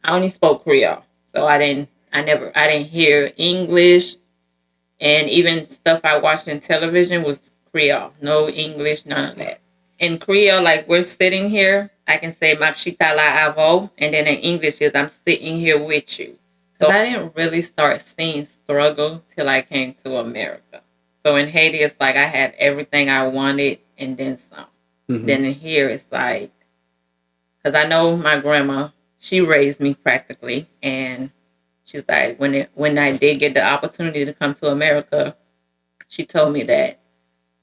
I only spoke Creole. So I didn't hear English. And even stuff I watched in television was Creole. No English, none of that. In Creole, like we're sitting here, I can say Mapshita la avo. And then in English is I'm sitting here with you. So I didn't really start seeing struggle till I came to America. So in Haiti, it's like I had everything I wanted and then some. Mm-hmm. Then in here, it's like, because I know my grandma, she raised me practically. And she's like, when I did get the opportunity to come to America, she told me that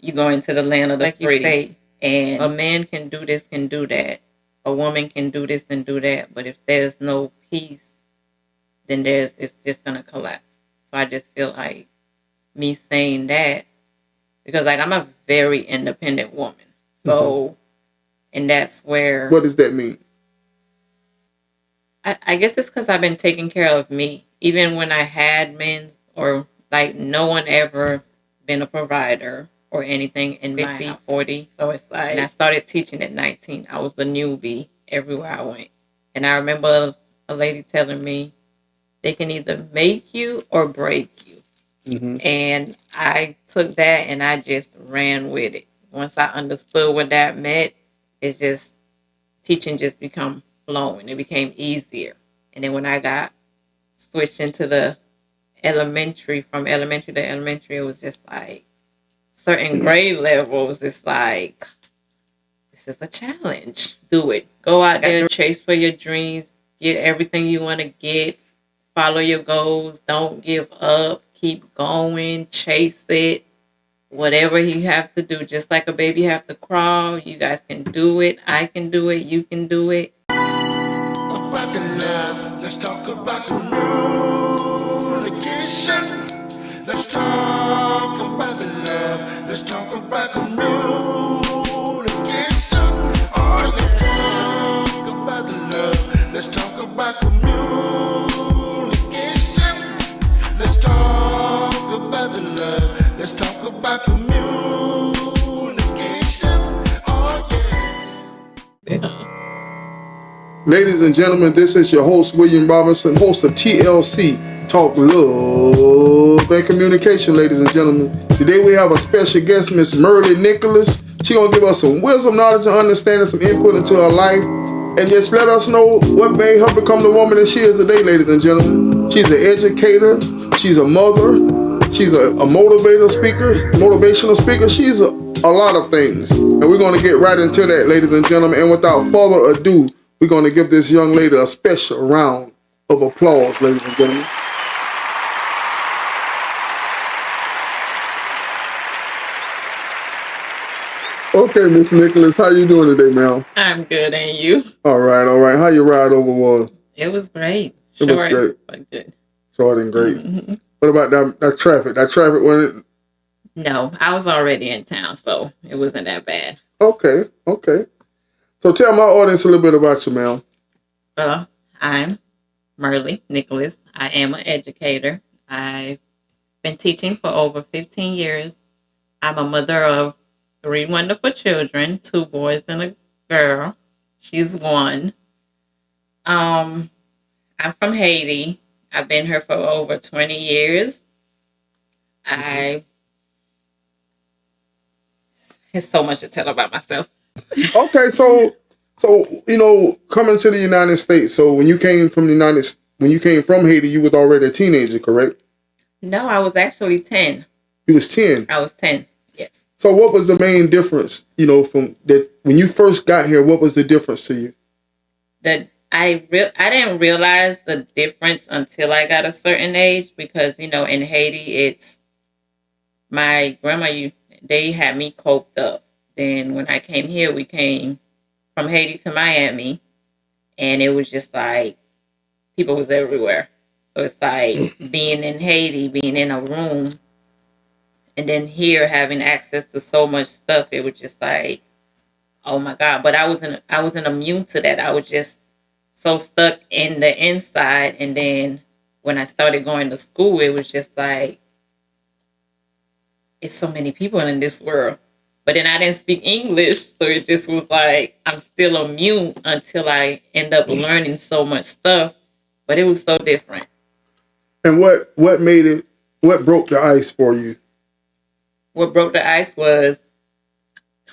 you go into the land of the free. And a man can do this, can do that. A woman can do this and do that. But if there's no peace, then it's just going to collapse. So I just feel like me saying that, because like I'm a very independent woman. So, and that's where... What does that mean? I guess it's because I've been taking care of me. Even when I had men, or like no one ever been a provider or anything in my house. 40. So it's like, and I started teaching at 19. I was the newbie everywhere I went. And I remember a lady telling me, they can either make you or break you. Mm-hmm. And I took that and I just ran with it. Once I understood what that meant, it's just, teaching just become flowing. It became easier. And then when I got switched into the elementary, from elementary to elementary, it was just like certain grade levels. It's like, this is a challenge. Do it. Go out there, chase for your dreams, get everything you want to get, follow your goals, don't give up, keep going, chase it. Whatever you have to do, just like a baby have to crawl, you guys can do it. I can do it. You can do it. About the love, let's talk about communication. Let's talk about the love, let's talk about communication. Oh yeah, talk about the love, let's talk about communication. Let's talk about the love, let's talk about communication. Oh yeah. Ladies and gentlemen, this is your host, William Robinson, host of TLC, Talk Love and Communication, ladies and gentlemen. Today we have a special guest, Miss Merle Nicolas. She's going to give us some wisdom, knowledge, and understanding, some input into her life, and just let us know what made her become the woman that she is today, ladies and gentlemen. She's an educator. She's a mother. She's a motivational speaker. She's a lot of things. And we're going to get right into that, ladies and gentlemen. And without further ado, we're going to give this young lady a special round of applause, ladies and gentlemen. Okay, Miss Nicolas, how you doing today, ma'am? I'm good, and you? All right. How your ride over was? It was great. It was great. But good. Short and great. Mm-hmm. What about that traffic? That traffic when No, I was already in town, so it wasn't that bad. Okay. So tell my audience a little bit about you, ma'am. I'm Merle Nicolas. I am an educator. I've been teaching for over 15 years. I'm a mother of 3 wonderful children, 2 boys and a girl. She's 1. I'm from Haiti. I've been here for over 20 years. It's so much to tell about myself. Okay, so coming to the United States. So when you came from Haiti, you was already a teenager, correct? No, I was actually 10. You was 10. I was 10. Yes. So what was the main difference? From that when you first got here, what was the difference to you? That I didn't realize the difference until I got a certain age, because in Haiti, it's my grandma. They had me coped up. Then when I came here, we came from Haiti to Miami, and it was just like people was everywhere. So it's like being in Haiti, being in a room, and then here having access to so much stuff. It was just like, oh my God! But I wasn't immune to that. I was just so stuck in the inside. And then when I started going to school, it was just like, it's so many people in this world. But then I didn't speak English, so it just was like, I'm still immune until I end up learning so much stuff. but it was so different. And what made it? What broke the ice for you? What broke the ice was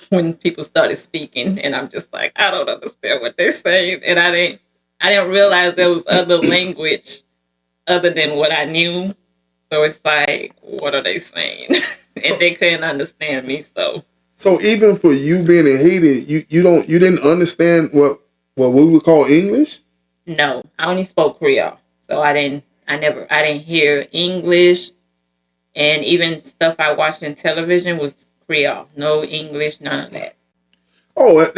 when people started speaking, and I'm just like, I don't understand what they're saying, and I didn't realize there was other language other than what I knew. So it's like, what are they saying? And they couldn't understand me. So even for you being in Haiti, you didn't understand what we would call English? No, I only spoke Creole, so I didn't hear English, and even stuff I watched in television was Creole, no English, none of that. Oh, I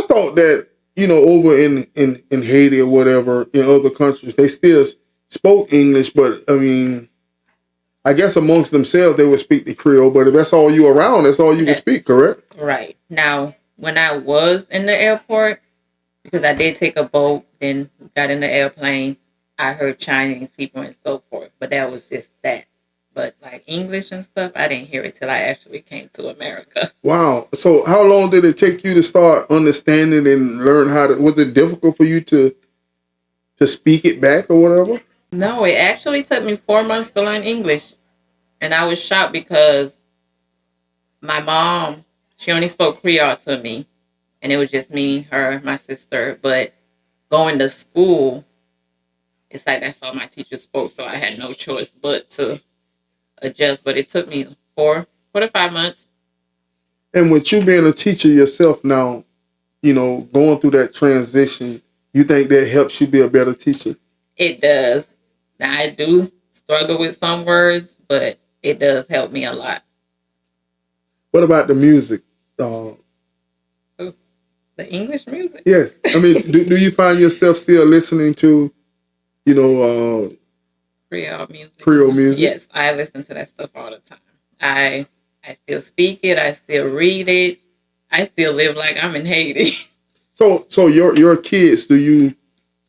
thought that, over in Haiti or whatever, in other countries, they still spoke English, but I mean, I guess amongst themselves they would speak the Creole, but if that's all you around, that's all you would speak, correct? Right. Now, when I was in the airport, because I did take a boat, then got in the airplane, I heard Chinese people and so forth, but that was just that. But like English and stuff, I didn't hear it till I actually came to America. Wow. So how long did it take you to start understanding and learn was it difficult for you to speak it back or whatever? No, it actually took me 4 months to learn English. And I was shocked because my mom, she only spoke Creole to me. And it was just me, her, my sister. But going to school, it's like that's all my teacher spoke. So I had no choice but to adjust. But it took me 4 to 5 months. And with you being a teacher yourself now, going through that transition, you think that helps you be a better teacher? It does. Now, I do struggle with some words, but it does help me a lot. What about the music? The English music? Yes. I mean, do you find yourself still listening to, Creole music? Creole music? Yes, I listen to that stuff all the time. I still speak it. I still read it. I still live like I'm in Haiti. So your kids, do you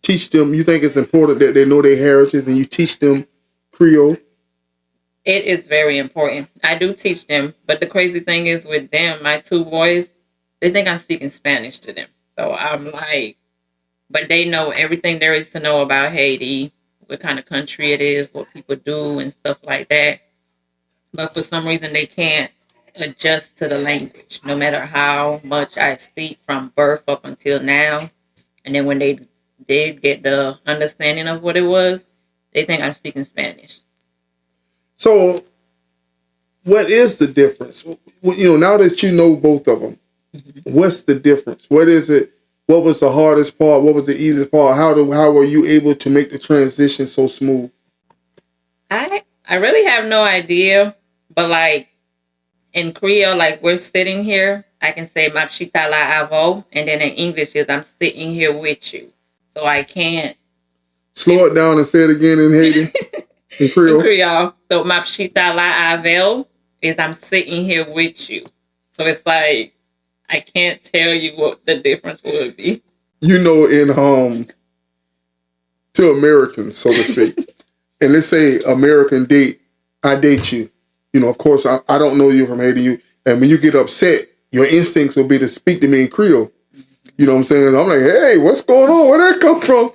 teach them? You think it's important that they know their heritage, and you teach them Creole? It is very important. I do teach them, but the crazy thing is with them, my 2 boys, they think I'm speaking Spanish to them. So I'm like, but they know everything there is to know about Haiti, what kind of country it is, what people do, and stuff like that. But for some reason, they can't adjust to the language, no matter how much I speak from birth up until now. And then when they did get the understanding of what it was, they think I'm speaking Spanish. So what is the difference? Now that you know both of them, what's the difference? What is it? What was the hardest part? What was the easiest part? How were you able to make the transition so smooth? I really have no idea, but like in Creole, like we're sitting here, I can say "Mapshita la avo," and then in English is "I'm sitting here with you." So I can't slow it down and say it again in Haiti. In Creole. In Creole. So "Mapshita la avo" is "I'm sitting here with you." So it's like I can't tell you what the difference would be. In to Americans, so to speak. And let's say American date, I date you. Of course, I don't know you from Haiti. And when you get upset, your instincts will be to speak to me in Creole. You know what I'm saying? I'm like, hey, what's going on? Where'd that come from?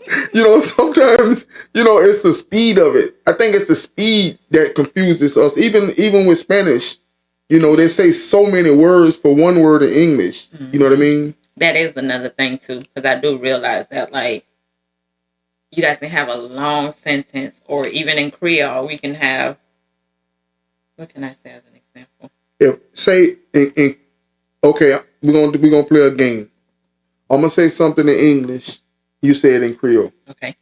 Sometimes, it's the speed of it. I think it's the speed that confuses us. Even with Spanish, they say so many words for one word in English. Mm-hmm. You know what I mean? That is another thing, too, because I do realize that, like, you guys can have a long sentence, or even in Creole, we can have, what can I say as an example? Okay, we're gonna play a game. I'm gonna say something in English. You say it in Creole. Okay.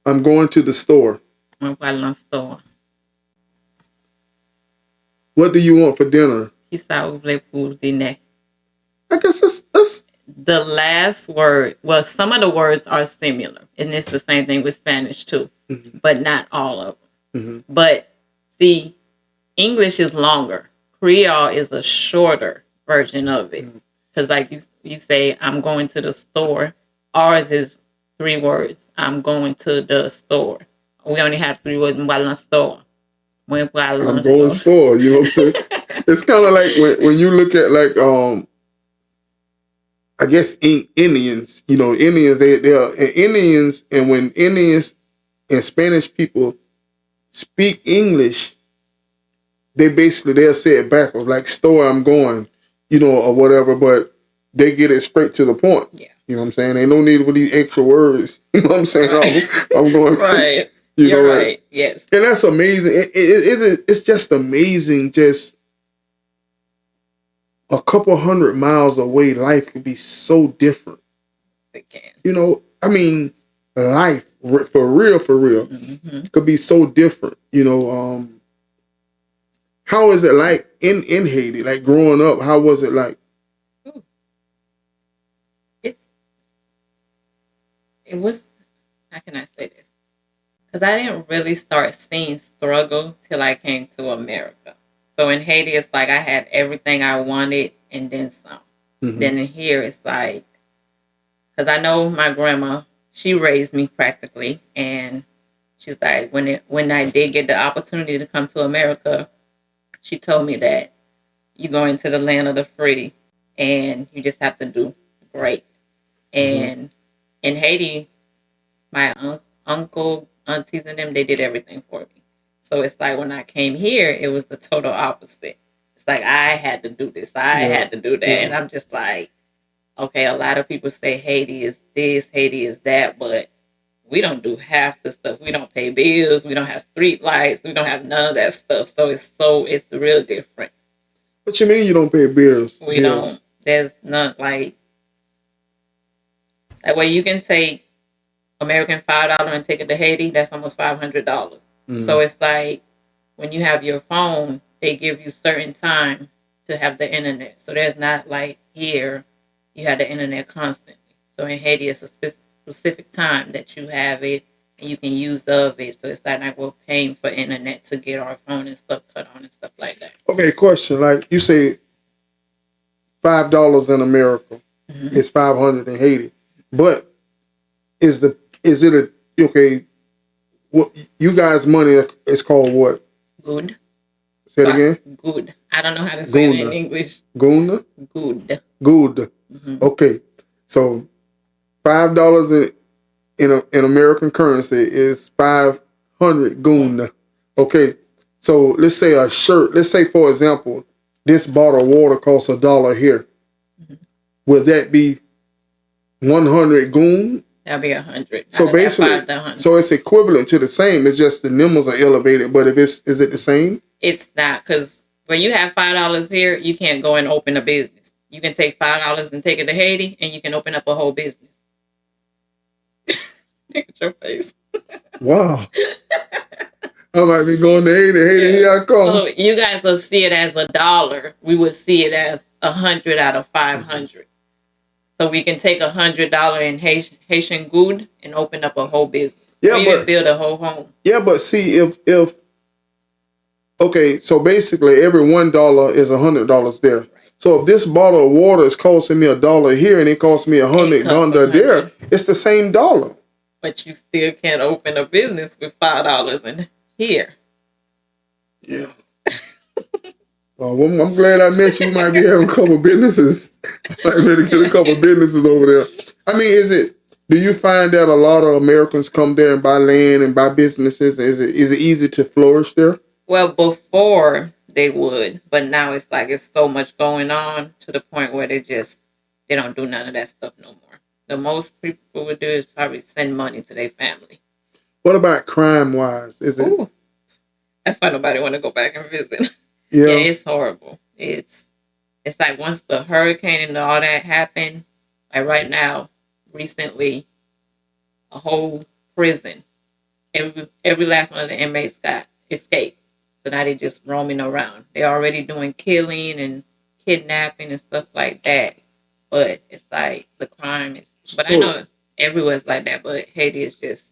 I'm going to the store. Store. What do you want for dinner? I guess that's the last word. Well, some of the words are similar, and it's the same thing with Spanish too, but not all of them. Mm-hmm. But see, English is longer. Creole is a shorter version of it. Because like you say, I'm going to the store. Ours is 3 words. I'm going to the store. We only have 3 words. I'm going store. I'm going to the store. You know what I'm saying? It's kind of like when you look at like I guess Indians, Indians, they are Indians, and when Indians and Spanish people speak English, they'll say it backwards, like store I'm going, or whatever, but they get it straight to the point. Yeah. You know what I'm saying? Ain't no need for these extra words. You know what I'm saying? Right. I'm going right. You're right. Yes. And that's amazing. It's just amazing. Just a couple 100 miles away, life could be so different. It can. I mean, life for real, could be so different. How is it like in Haiti? Like growing up, how was it like? It was. How can I say this? Because I didn't really start seeing struggle till I came to America. So in Haiti, it's like I had everything I wanted and then some. Mm-hmm. Then in here, it's like, because I know my grandma, she raised me practically, and she's like, when I did get the opportunity to come to America, she told me that you go into the land of the free, and you just have to do great. And in Haiti, my uncle, aunties, and them, they did everything for me. So it's like when I came here, it was the total opposite. It's like I had to do this, I had to do that, and I'm just like, okay, a lot of people say Haiti is this, Haiti is that, but we don't do half the stuff. We don't pay bills. We don't have street lights. We don't have none of that stuff. So it's real different. What you mean you don't pay bills? We don't. There's none like that way you can take American $5 and take it to Haiti. That's almost $500. Mm-hmm. So it's like when you have your phone, they give you certain time to have the internet. So there's not like here, you have the internet constantly. So in Haiti, it's a specific time that you have it and you can use of it. So it's not like we're paying for internet to get our phone and stuff cut on and stuff like that. Okay, question. Like you say $5 in America, it's $500 in Haiti. But what you guys' money is called what? Good. Say it again? Good. I don't know how to say it in English. Guna? Good. Good. Mm-hmm. Okay. So $5 in American currency is 500 guna. Okay. So let's say a shirt. Let's say, for example, this bottle of water costs $1 here. Mm-hmm. Would that be 100 goon? That'll be 100. So basically, so it's equivalent to the same. It's just the numbers are elevated. But is it the same? It's not, because when you have $5 here, you can't go and open a business. You can take $5 and take it to Haiti, and you can open up a whole business. Look at your face. Wow. I might be going to Haiti. Haiti, here I come. So you guys will see it as $1. We would see it as 100 out of 500. So we can take $100 in Haitian good and open up a whole business. Yeah, or even build a whole home. Yeah, but see, if okay, so basically every $1 is $100 there. Right. So if this bottle of water is costing me $1 here and it costs me $100 there, it's the same dollar. But you still can't open a business with $5 in here. Yeah. Well, I'm glad I met you. You might be having a couple of businesses. I might better get a couple of businesses over there. I mean, do you find that a lot of Americans come there and buy land and buy businesses? Is it easy to flourish there? Well, before they would, but now it's like it's so much going on to the point where they don't do none of that stuff no more. The most people would do is probably send money to their family. What about crime-wise? Ooh, that's why nobody want to go back and visit. Yeah, it's horrible. It's like once the hurricane and all that happened, like right now, recently, a whole prison, every last one of the inmates got escaped. So now they're just roaming around. They're already doing killing and kidnapping and stuff like that. But it's like the crime is. But I know everywhere's like that. But Haiti is just.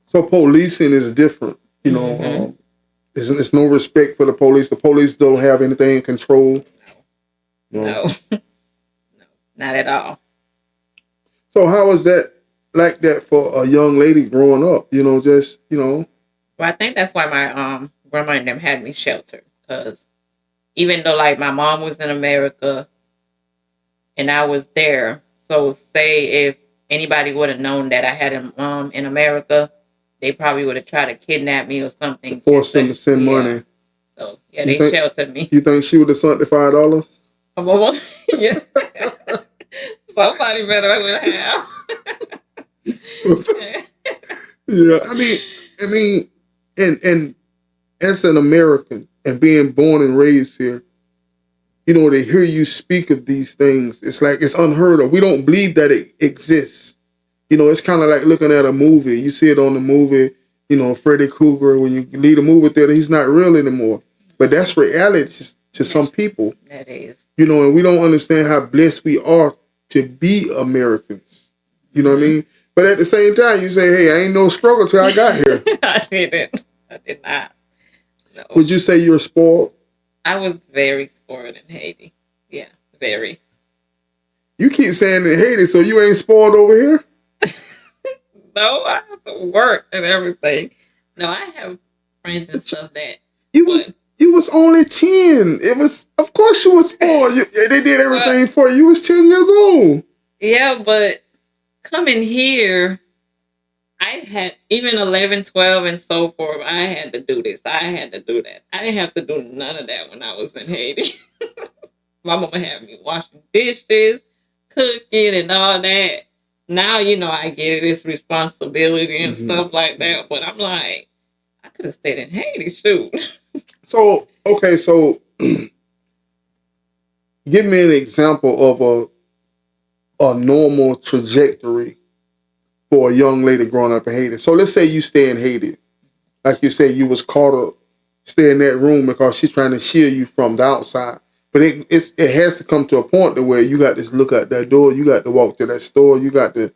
So policing is different, you know. Mm-hmm. There's no respect for the police. The police don't have anything in control. No, not at all. So how is that like that for a young lady growing up? Well, I think that's why my grandma and them had me sheltered. Because even though like my mom was in America, and I was there. So say if anybody would have known that I had a mom in America, they probably would have tried to kidnap me or something. Force them to send money. So yeah, they sheltered me. You think she would have sent the $5? Yeah. Somebody better would have. Yeah, I mean, and as an American and being born and raised here, you know, to hear you speak of these things, it's like it's unheard of. We don't believe that it exists. You know, it's kind of like looking at a movie. You see it on the movie, you know, Freddy Krueger. When you leave a movie theater, he's not real anymore. But that's reality to some people. That is. You know, and we don't understand how blessed we are to be Americans. You know what I mean? But at the same time, you say, hey, I ain't no struggle till I got here. I didn't. I did not. No. Would you say you were spoiled? I was very spoiled in Haiti. Yeah, very. You keep saying in Haiti, so you ain't spoiled over here? No, I have to work and everything. No, I have friends and stuff that... You was only 10. It was, of course you was spoiled. They did everything for you. You was 10 years old. Yeah, but coming here, I had, even 11, 12, and so forth, I had to do this. I had to do that. I didn't have to do none of that when I was in Haiti. My mama had me washing dishes, cooking, and all that. Now, you know, I get this responsibility and stuff like that. But I'm like, I could have stayed in Haiti, shoot. So, okay, so give me an example of a normal trajectory for a young lady growing up in Haiti. So let's say you stay in Haiti. Like you said, you was caught up, stay in that room because she's trying to shield you from the outside. But it has to come to a point to where you got to look out that door, you got to walk to that store, you got to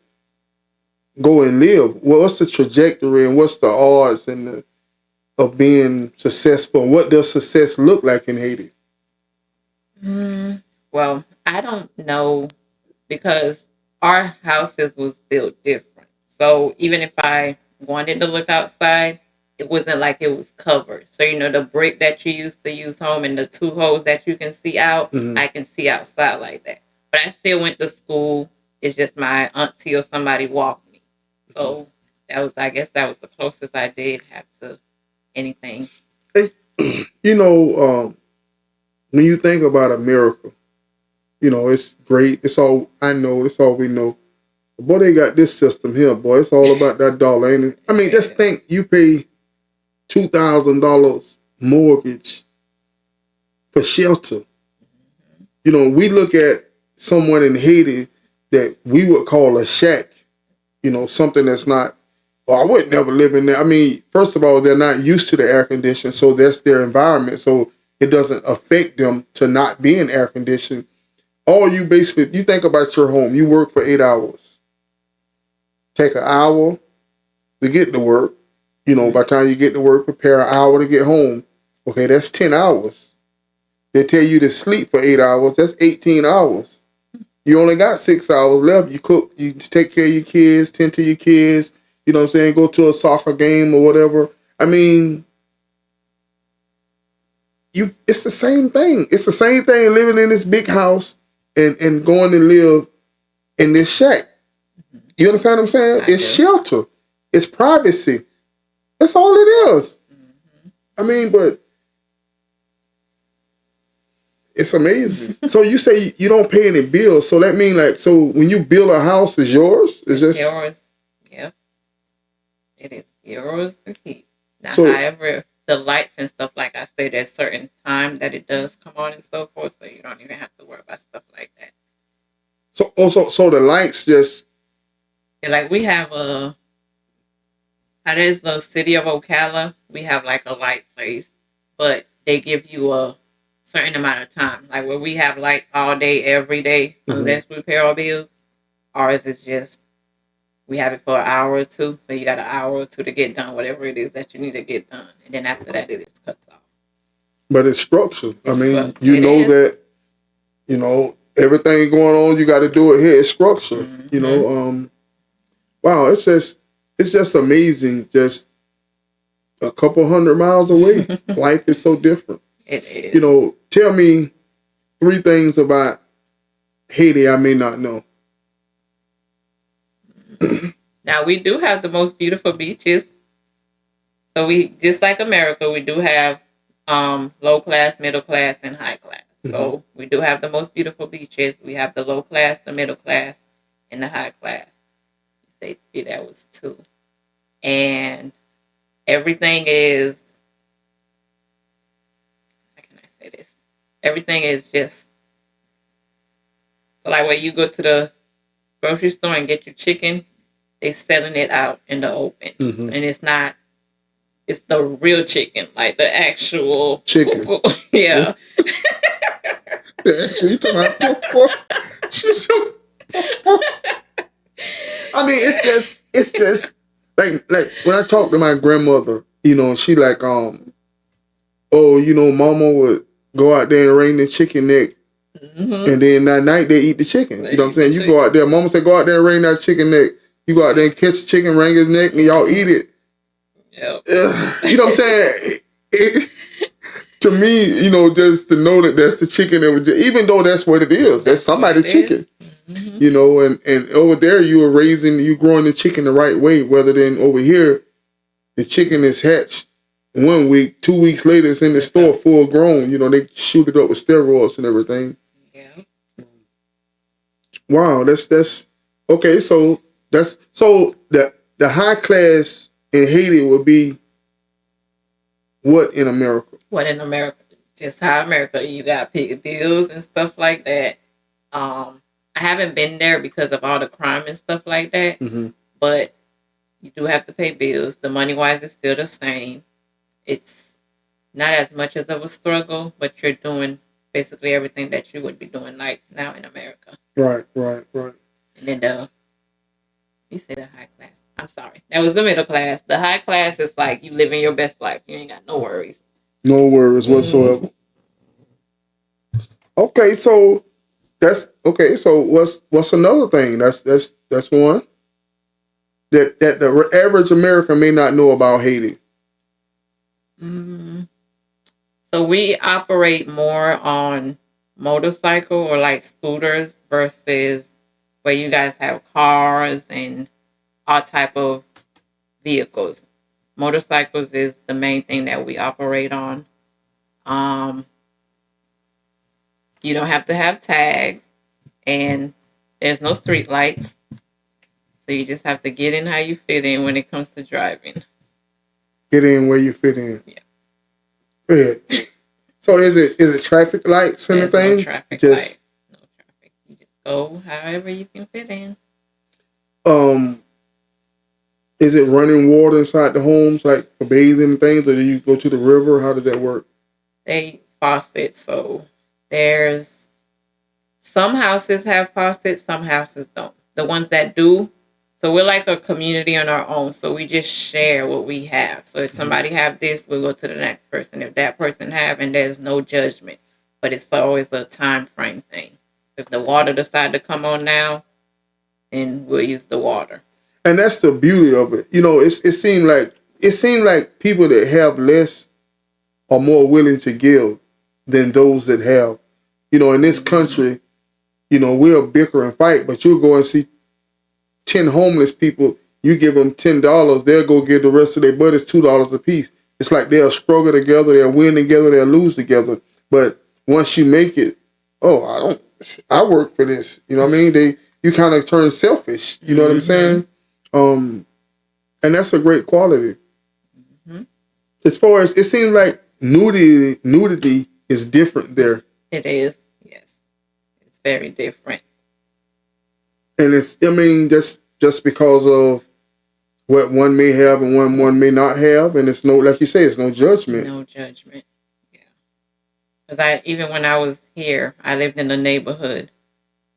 go and live. Well, what's the trajectory and what's the odds of being successful? What does success look like in Haiti? Well, I don't know, because our houses was built different. So even if I wanted to look outside, it wasn't like it was covered. So, you know, the brick that you used to use home and the 2 holes that you can see out, I can see outside like that. But I still went to school. It's just my auntie or somebody walked me. So I guess that was the closest I did have to anything. Hey, you know, when you think about America, you know, it's great. It's all I know. It's all we know. Boy, they got this system here, boy. It's all about that dollar, ain't it? I mean, just think you pay $2,000 mortgage for shelter. You know, we look at someone in Haiti that we would call a shack, you know, something that's not, well, I would never live in there. I mean, first of all, they're not used to the air conditioning, so that's their environment. So it doesn't affect them to not be in air conditioning. All you basically, you think about your home, you work for 8 hours. Take an hour to get to work. You know, by the time you get to work, prepare an hour to get home. Okay, that's 10 hours. They tell you to sleep for 8 hours. That's 18 hours. You only got 6 hours left. You cook, you take care of your kids, tend to your kids. You know what I'm saying? Go to a soccer game or whatever. I mean, it's the same thing. It's the same thing living in this big house and going to live in this shack. You understand what I'm saying? It's shelter. It's privacy. That's all it is. I mean, but it's amazing. So you say you don't pay any bills. So that means like, so when you build a house, it's yours? It's yours. Yep. It is yours to keep. Now, however, the lights and stuff, like I say, there's certain time that it does come on and so forth, so you don't even have to worry about stuff like that. So also, so the lights just... Yeah, like we have there's the city of Ocala. We have like a light place, but they give you a certain amount of time. Like where we have lights all day, every day, unless we pay our bills. Ours is just, we have it for an hour or two. So you got an hour or two to get done, whatever it is that you need to get done. And then after that, it just cuts off. But it's structured. I mean, you know that, you know, everything going on, you got to do it here. It's structured, you know. Wow, it's just amazing. Just a couple 100 miles away. Life is so different. It is. You know, tell me 3 things about Haiti I may not know. Now we do have the most beautiful beaches. So we just like America, we do have low class, middle class, and high class. So we do have the most beautiful beaches. We have the low class, the middle class, and the high class. You say three, that was two. And everything is, how can I say this? Everything is just, so like when you go to the grocery store and get your chicken, they selling it out in the open. And it's not, it's the real chicken, like the actual chicken. Yeah. Actually, you talking about I mean, it's just like when I talk to my grandmother, you know, she like, oh, you know, mama would go out there and wring the chicken neck, and then that night they eat the chicken. You know what I'm saying? You go out there, mama said, go out there and wring that chicken neck. You go out there and catch the chicken, wring his neck, and y'all eat it. Yep. You know what I'm saying? To me, you know, just to know that that's the chicken that was, even though that's what it is, that's somebody's chicken. You know, and over there you growing the chicken the right way, rather than over here, the chicken is hatched 1 week, 2 weeks later it's in the store full grown. You know, they shoot it up with steroids and everything. Yeah. Wow, that's okay. So the high class in Haiti would be what in America? What in America? Just how America, you got pay bills and stuff like that. I haven't been there because of all the crime and stuff like that. But you do have to pay bills. The money wise is still the same. It's not as much as of a struggle, but you're doing basically everything that you would be doing like now in America. Right. And then you say the high class. I'm sorry. That was the middle class. The high class is like you living your best life. You ain't got no worries. No worries whatsoever. Okay, so that's okay. So what's another thing? That's one that the average American may not know about Haiti. So we operate more on motorcycle or like scooters versus where you guys have cars and all type of vehicles. Motorcycles is the main thing that we operate on. You don't have to have tags, and there's no street lights. So you just have to get in how you fit in when it comes to driving. Get in where you fit in. Yeah. Good. So is it traffic lights and everything? No traffic lights. No traffic. You just go however you can fit in. Is it running water inside the homes, like for bathing and things, or do you go to the river? How does that work? They faucets, so there's some houses have faucets, some houses don't. The ones that do, so we're like a community on our own, so we just share what we have. So if somebody have this, we'll go to the next person. If that person have, and there's no judgment, but it's always a time frame thing. If the water decide to come on now, then we'll use the water. And that's the beauty of it. You know, it seemed like people that have less are more willing to give than those that have. You know, in this country, you know, we'll bicker and fight, but you'll go and see 10 homeless people, you give them $10, they'll go give the rest of their buddies $2 a piece. It's like they'll struggle together, they'll win together, they'll lose together. But once you make it, I work for this. You know what I mean? You kind of turn selfish. You know what I'm saying? And that's a great quality. As far as, it seems like nudity is different there. It is, yes. It's very different. And that's just because of what one may have and one may not have. And it's no, like you say, it's no judgment. No judgment. Yeah. Because even when I was here, I lived in the neighborhood.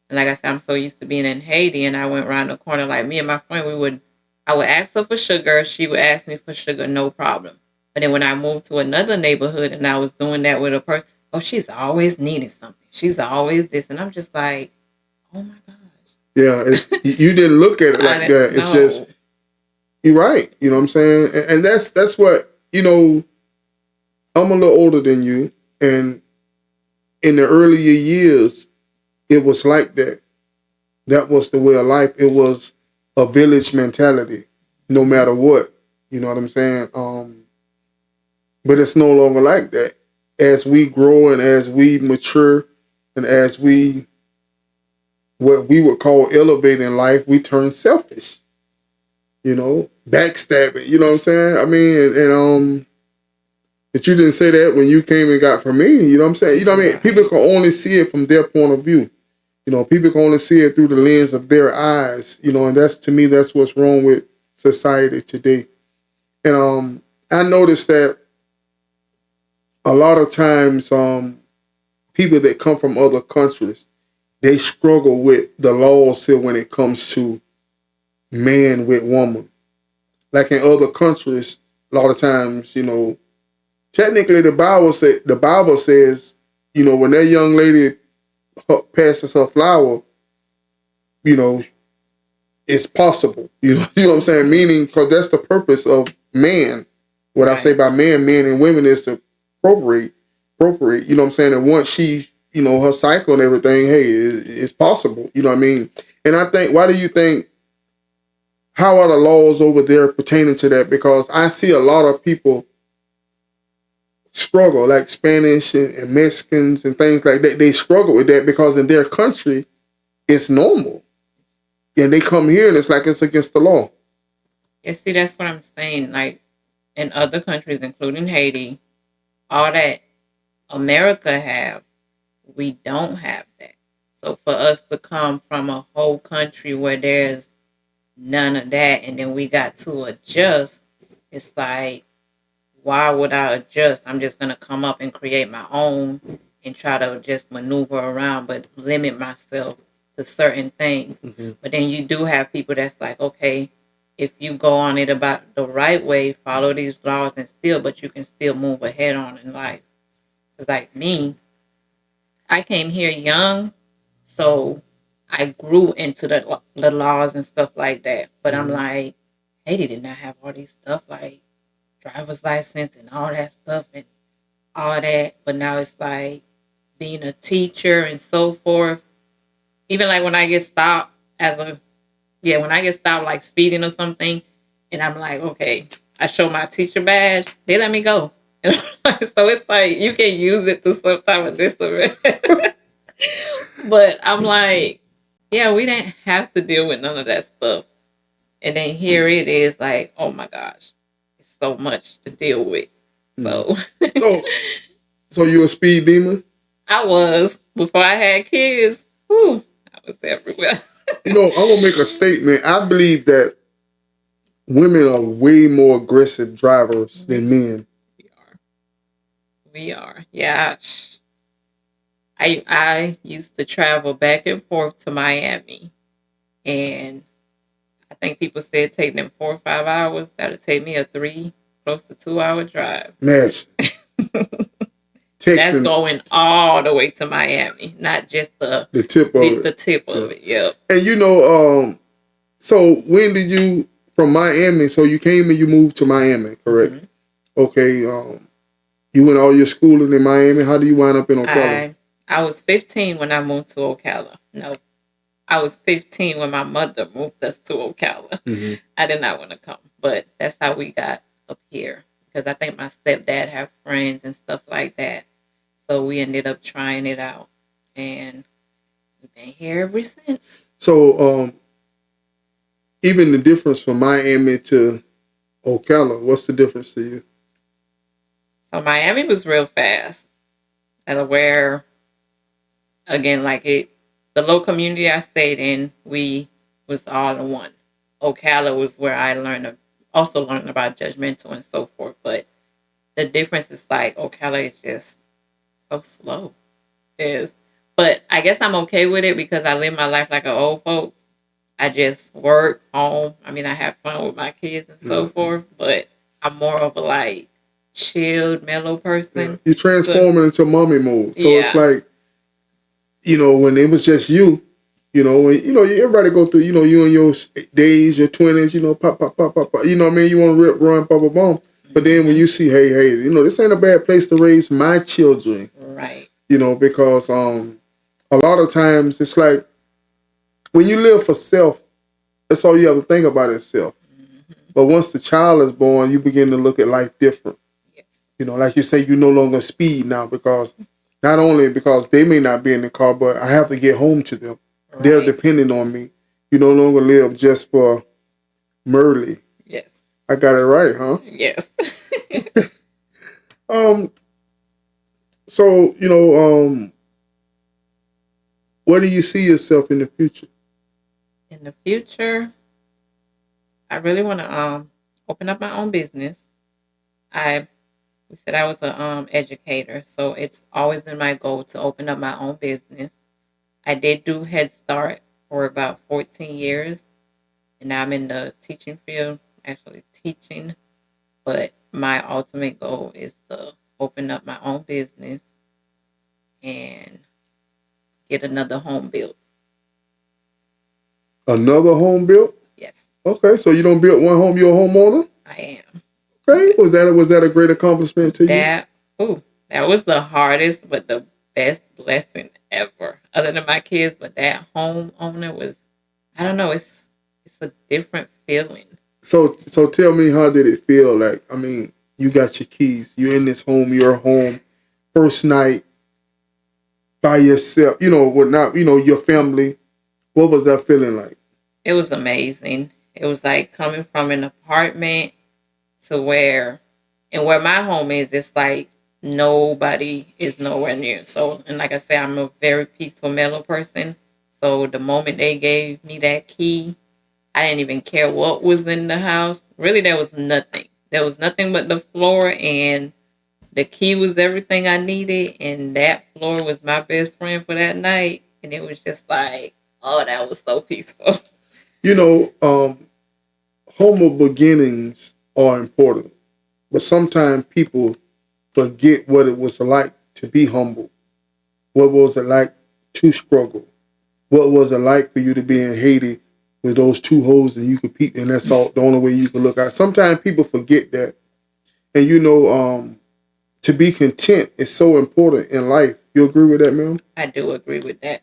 And like I said, I'm so used to being in Haiti, and I went around the corner, like me and my friend, I would ask her for sugar. She would ask me for sugar, no problem. But then when I moved to another neighborhood and I was doing that with a person, oh, she's always needing something. She's always this. And I'm just like, oh my gosh. Yeah, you didn't look at it like that. It's just, you're right. You know what I'm saying? And that's what, you know, I'm a little older than you. And in the earlier years, it was like that. That was the way of life. It was a village mentality, no matter what. You know what I'm saying? But it's no longer like that. As we grow and as we mature and as we, what we would call elevate in life, we turn selfish. You know, backstabbing. You know what I'm saying? I mean, and but you didn't say that when you came and got from me. You know what I'm saying? You know what I mean? People can only see it from their point of view. You know, people can only see it through the lens of their eyes. You know, and that's, to me, that's what's wrong with society today. And I noticed that a lot of times people that come from other countries, they struggle with the laws here when it comes to man with woman. Like in other countries, a lot of times, you know, technically the Bible says, you know, when that young lady passes her flower, you know, it's possible. You know what I'm saying? Meaning, because that's the purpose of man. What I say by man and women is to procreate. You know what I'm saying? And once she, you know, her cycle and everything, hey, it's possible. You know what I mean? And I think, why do you think, how are the laws over there pertaining to that? Because I see a lot of people struggle, like Spanish and Mexicans and things like that. They struggle with that because in their country, it's normal. And they come here and it's like it's against the law. Yeah, see, that's what I'm saying. Like, in other countries, including Haiti, all that America have, we don't have that. So for us to come from a whole country where there's none of that, and then we got to adjust, it's like, why would I adjust? I'm just going to come up and create my own and try to just maneuver around, but limit myself to certain things. Mm-hmm. But then you do have people that's like, okay, if you go on it about the right way, follow these laws but you can still move ahead on in life. Because like me, I came here young, so I grew into the laws and stuff like that. But I'm like, Haiti did not have all these stuff like driver's license and all that stuff and all that. But now it's like being a teacher and so forth. Even like when I get stopped when I get stopped like speeding or something, and I'm like, okay, I show my teacher badge, they let me go. So it's like you can use it to some type of discipline. But I'm like, yeah, we didn't have to deal with none of that stuff. And then here it is like, oh my gosh, it's so much to deal with. So So you a speed demon? I was before I had kids. Whew, I was everywhere. You know, I'm gonna make a statement. I believe that women are way more aggressive drivers than men. We are. Yeah. I used to travel back and forth to Miami, and I think people said take them 4 or 5 hours. That'll take me a 3, close to 2 hour drive. Match. That's going all the way to Miami, not just the tip of it. The tip of it, yep. And you know, so when did you from Miami? So you came and you moved to Miami, correct? Mm-hmm. Okay. You went all your schooling in Miami. How do you wind up in Ocala? I was 15 when I moved to Ocala. No, I was 15 when my mother moved us to Ocala. Mm-hmm. I did not want to come, but that's how we got up here. Because I think my stepdad had friends and stuff like that. So we ended up trying it out. And we've been here ever since. So even the difference from Miami to Ocala, what's the difference to you? So Miami was real fast. And where, again, the low community I stayed in, we was all in one. Ocala was where I learned about judgmental and so forth. But the difference is like Ocala is just so slow. But I guess I'm okay with it because I live my life like an old folks. I just work home. I mean, I have fun with my kids and so forth, but I'm more of a chilled, mellow person. Yeah. You're transforming into mommy mode. So it's like, you know, when it was just you, you know, when, you know, everybody go through, you know, you in your days, your 20s, you know, pop, you know what I mean? You want to rip, run, pop, pop, boom. But then when you see, hey, you know, this ain't a bad place to raise my children. Right. You know, because a a lot of times it's like when you live for self, that's all you have to think about is self. But once the child is born, you begin to look at life different. Yes. You know, like you say, you no longer speed now because not only because they may not be in the car, but I have to get home to them. Right. They're depending on me. You no longer live just for Merle. Yes. I got it right, huh? Yes. So, where do you see yourself in the future? In the future, I really want to open up my own business. We said I was a educator, so it's always been my goal to open up my own business. I did do Head Start for about 14 years, and now I'm in the teaching field, actually teaching. But my ultimate goal is to open up my own business and get another home built. Another home built? Yes. Okay, so you don't build one home, you're a homeowner? I am. Okay, yes. Was that a great accomplishment to you? That was the hardest, but the best blessing ever. Other than my kids, but that homeowner was, I don't know, it's a different feeling. So tell me, how did it feel? Like, I mean, you got your keys, you're in this home, you're home, first night by yourself, your family. What was that feeling like? It was amazing. It was like coming from an apartment to where my home is, it's like nobody is nowhere near. So, and like I said, I'm a very peaceful, mellow person. So the moment they gave me that key, I didn't even care what was in the house. Really, there was nothing. There was nothing but the floor, and the key was everything I needed. And that floor was my best friend for that night. And it was just like, oh, that was so peaceful. Humble beginnings are important, but sometimes people forget what it was like to be humble. What was it like to struggle? What was it like for you to be in Haiti with those two holes and you could peep, and that's all the only way you can look out? Sometimes people forget that. And to be content is so important in life. You agree with that, ma'am? I do agree with that.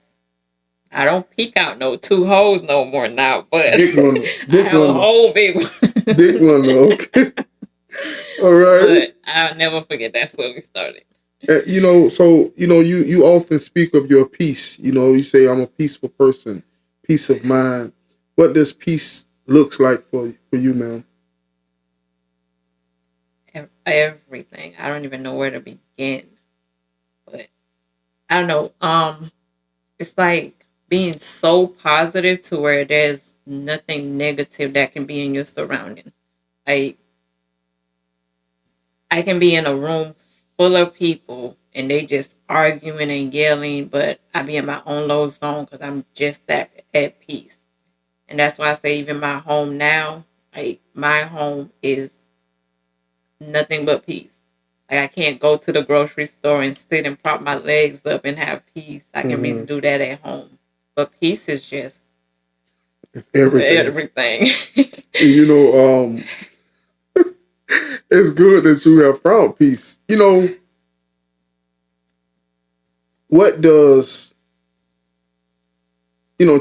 I don't peek out no two holes no more now, but big one, I have a whole big one. Big one, though. Okay. All right. But I'll never forget that's where we started. You often speak of your peace. You say, I'm a peaceful person, peace of mind. What does peace looks like for you, ma'am? Everything. I don't even know where to begin. But I don't know. It's like being so positive to where there's nothing negative that can be in your surrounding. Like, I can be in a room full of people and they just arguing and yelling, but I be in my own low zone because I'm just that at peace. And that's why I say even my home now, like my home is nothing but peace. Like I can't go to the grocery store and sit and prop my legs up and have peace. I can be do that at home. But peace is just everything. It's good that you have found peace. What does,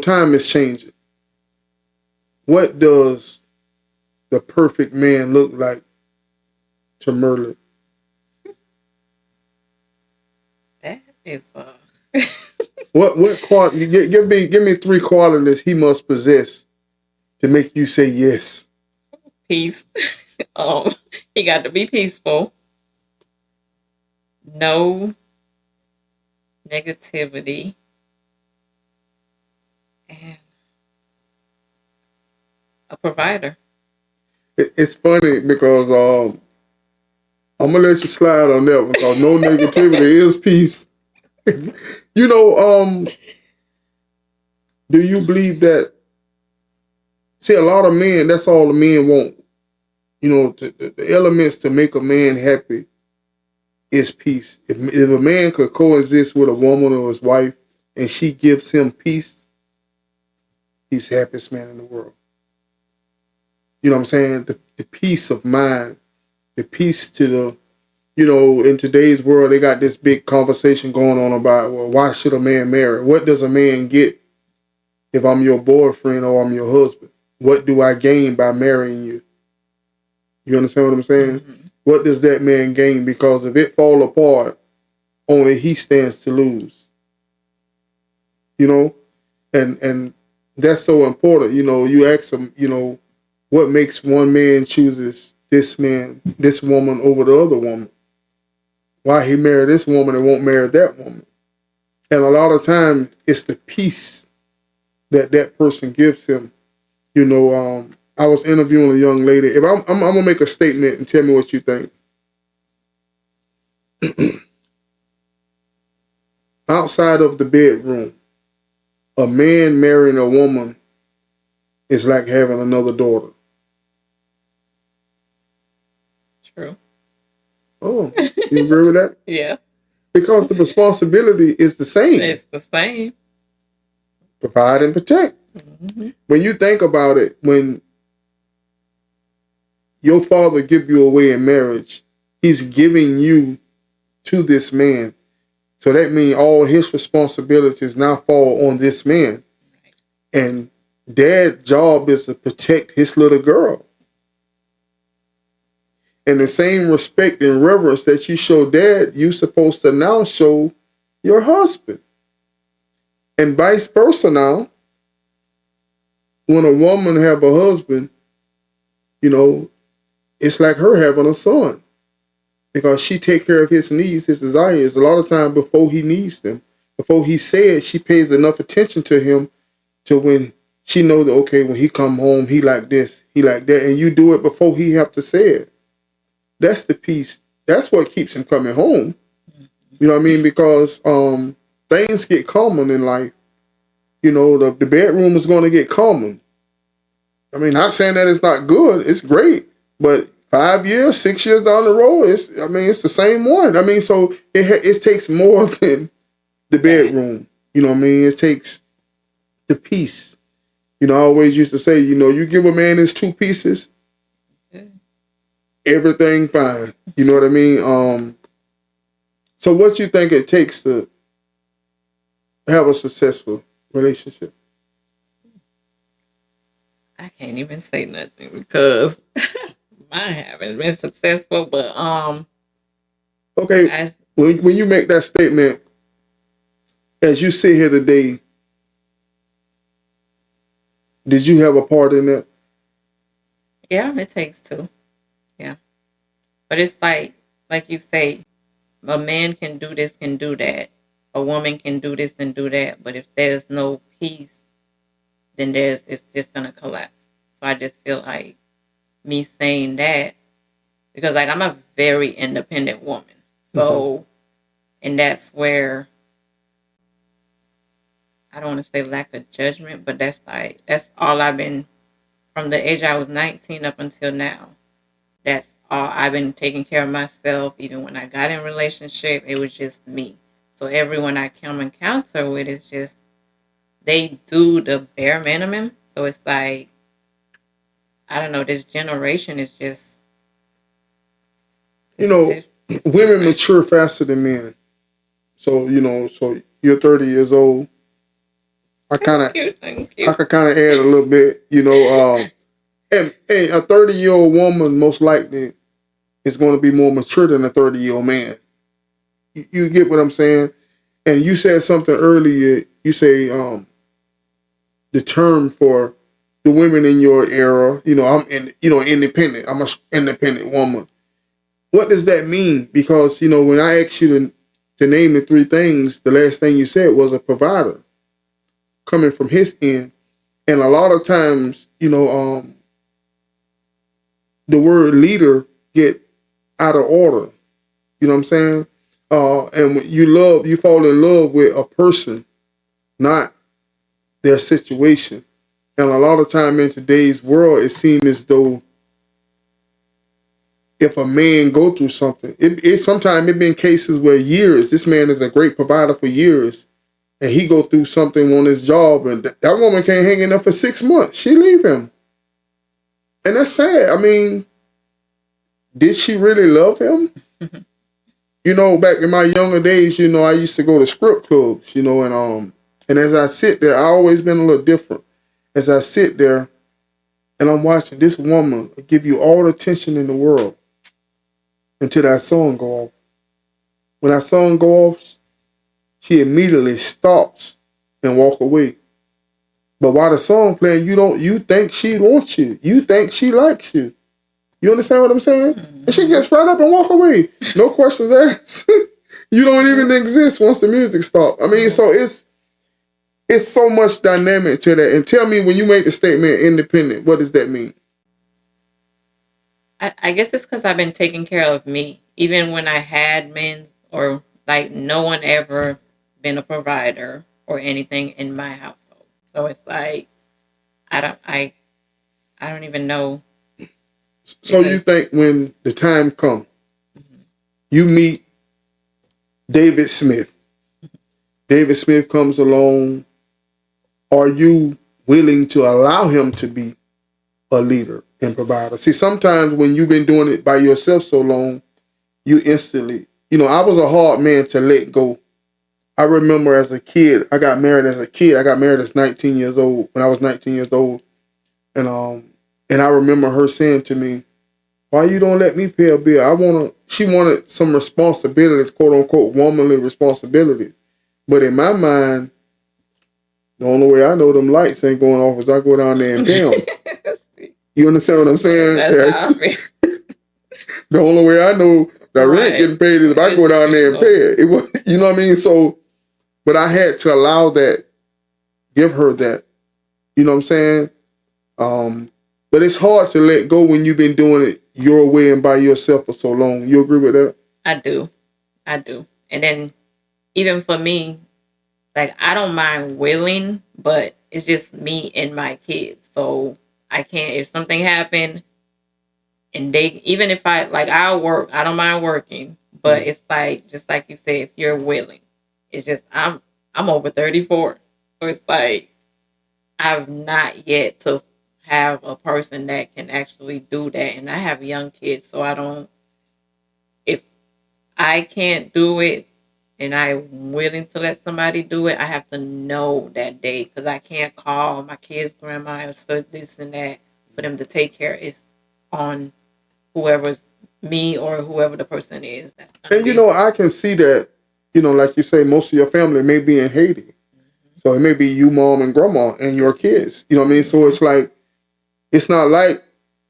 time is changing. What does the perfect man look like to Merlin? That is What quality? Give me 3 qualities he must possess to make you say yes. Peace. He got to be peaceful. No negativity. And a provider. It's funny because I'm gonna let you slide on that one because no negativity is peace. Do you believe that? See, a lot of men, that's all the men want. The elements to make a man happy is peace. If a man could coexist with a woman or his wife and she gives him peace, he's the happiest man in the world. You know what I'm saying? The peace of mind, the peace to you know, in today's world, they got this big conversation going on about, well, why should a man marry? What does a man get if I'm your boyfriend or I'm your husband? What do I gain by marrying you? You understand what I'm saying? Mm-hmm. What does that man gain? Because if it fall apart, only he stands to lose. You know? And that's so important. You know, you ask him, you know, what makes one man chooses this woman over the other woman? Why he married this woman and won't marry that woman? And a lot of time, it's the peace that person gives him. You know, I was interviewing a young lady. If I'm gonna make a statement and tell me what you think. Outside of the bedroom, a man marrying a woman is like having another daughter. True. Oh, you agree with that? Yeah. Because the responsibility is the same. It's the same. Provide and protect. Mm-hmm. When you think about it, when your father give you away in marriage, he's giving you to this man. So that means all his responsibilities now fall on this man. Right. And dad's job is to protect his little girl. And the same respect and reverence that you show dad, you're supposed to now show your husband. And vice versa now. When a woman have a husband, you know, it's like her having a son. Because she take care of his needs, his desires. A lot of time before he needs them. Before he said, she pays enough attention to him to when she know that, okay, when he come home, he like this, he like that. And you do it before he have to say it. That's the peace. That's what keeps him coming home. You know what I mean? Because things get common in life. You know, the bedroom is going to get common. I mean, not saying that it's not good. It's great. But 5 years, 6 years down the road, it's the same one. I mean, so it takes more than the bedroom. You know what I mean? It takes the peace. You know, I always used to say, you know, you give a man his 2 pieces, everything fine. You know what I mean? So what you think it takes to have a successful relationship? I can't even say nothing because mine haven't been successful, but okay, when you make that statement, as you sit here today, did you have a part in that? Yeah, it takes 2. Yeah. But it's like you say, a man can do this, can do that. A woman can do this and do that. But if there's no peace, then it's just gonna collapse. So I just feel like me saying that, because like I'm a very independent woman. So and that's where I don't want to say lack of judgment, but that's all I've been from the age I was 19 up until now. That's all I've been taking care of myself. Even when I got in a relationship, it was just me. So everyone I come encounter with is just, they do the bare minimum. So it's like, I don't know, this generation is just, you know, women mature faster than men. So, you know, so you're 30 years old. I kind of add a little bit, you know, and a 30-year-old woman most likely is going to be more mature than a 30-year-old man. You get what I'm saying? And you said something earlier. You say the term for the women in your era. You know, independent. I'm an independent woman. What does that mean? Because you know, when I asked you to name the 3 things, the last thing you said was a provider coming from his end, and a lot of times, you know, the word leader get out of order. You know what I'm saying? And when you fall in love with a person, not their situation. And a lot of time in today's world, it seems as though if a man go through something, sometimes it been cases where years, this man is a great provider for years, and he go through something on his job, and that woman can't hang in there for 6 months. She leave him. And that's sad. I mean, did she really love him? back in my younger days, I used to go to script clubs, and as I sit there, I always been a little different. As I sit there and I'm watching this woman give you all the attention in the world until that song go off. When that song go off, she immediately stops and walk away. But while the song playing, you think she wants you. You think she likes you. You understand what I'm saying? Mm-hmm. And she gets right up and walk away. No questions asked. You don't even exist once the music stops. I mean, so it's so much dynamic to that. And tell me, when you make the statement independent, what does that mean? I guess it's because I've been taking care of me. Even when I had men, or like no one ever been a provider or anything in my household. So it's like I don't even know. So you think when the time comes, mm-hmm. you meet David Smith. David Smith comes along. Are you willing to allow him to be a leader and provider? See, sometimes when you've been doing it by yourself so long, you instantly, I was a hard man to let go. I remember as a kid, I got married as a kid. I got married as 19 years old, when I was 19 years old. And I remember her saying to me, why you don't let me pay a bill? She wanted some responsibilities, quote unquote, womanly responsibilities. But in my mind, the only way I know them lights ain't going off is I go down there and pay them. You understand what I'm saying? That's how I feel. The only way I know that rent getting paid is if I go down there and pay it. It was, you know what I mean? So, but I had to allow that, give her that. You know what I'm saying? But it's hard to let go when you've been doing it your way and by yourself for so long. You agree with that? I do. And then even for me, like, I don't mind willing, but it's just me and my kids. So I can't, if something happened and even if I'll work, I don't mind working, but it's like, just like you say, if you're willing, it's just, I'm over 34. So it's like, I've not yet to have a person that can actually do that. And I have young kids, so if I can't do it and I'm willing to let somebody do it, I have to know that day, because I can't call my kids' grandma or so this and that for them to take care. It's on whoever's me or whoever the person is. And I can see that, like you say, most of your family may be in Haiti. Mm-hmm. So it may be you, mom, and grandma, and your kids. You know what I mean? So it's like, it's not like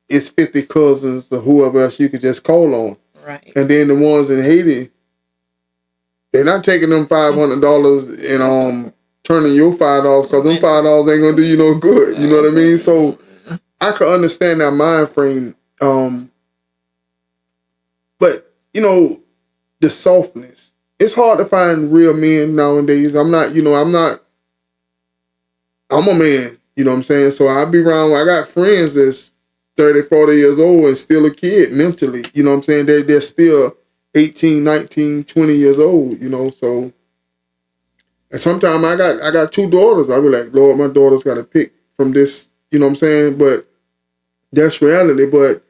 it's 50 cousins or whoever else you could just call on. Right. And then the ones in Haiti, they're not taking them $500 and turning your $5, because them $5 ain't gonna do you no good. You know what I mean? So I can understand that mind frame. But the softness. It's hard to find real men nowadays. I'm a man. You know what I'm saying? So I got friends that's 30, 40 years old and still a kid mentally. You know what I'm saying? They're still 18, 19, 20 years old, so. And sometimes I got 2 daughters. I be like, Lord, my daughter's got to pick from this, you know what I'm saying? But that's reality. But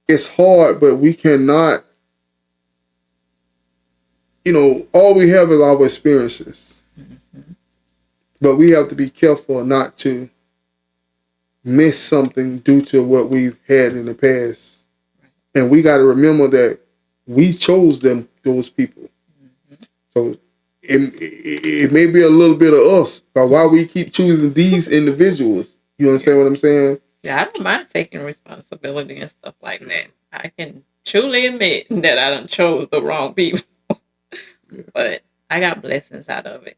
it's hard, but we cannot, all we have is our experiences. Mm-hmm. But we have to be careful not to miss something due to what we've had in the past. And we got to remember that we chose those people. Mm-hmm. So it may be a little bit of us, but why we keep choosing these individuals? You understand what I'm saying? Yeah, I don't mind taking responsibility and stuff like that. I can truly admit that I done chose the wrong people. But I got blessings out of it.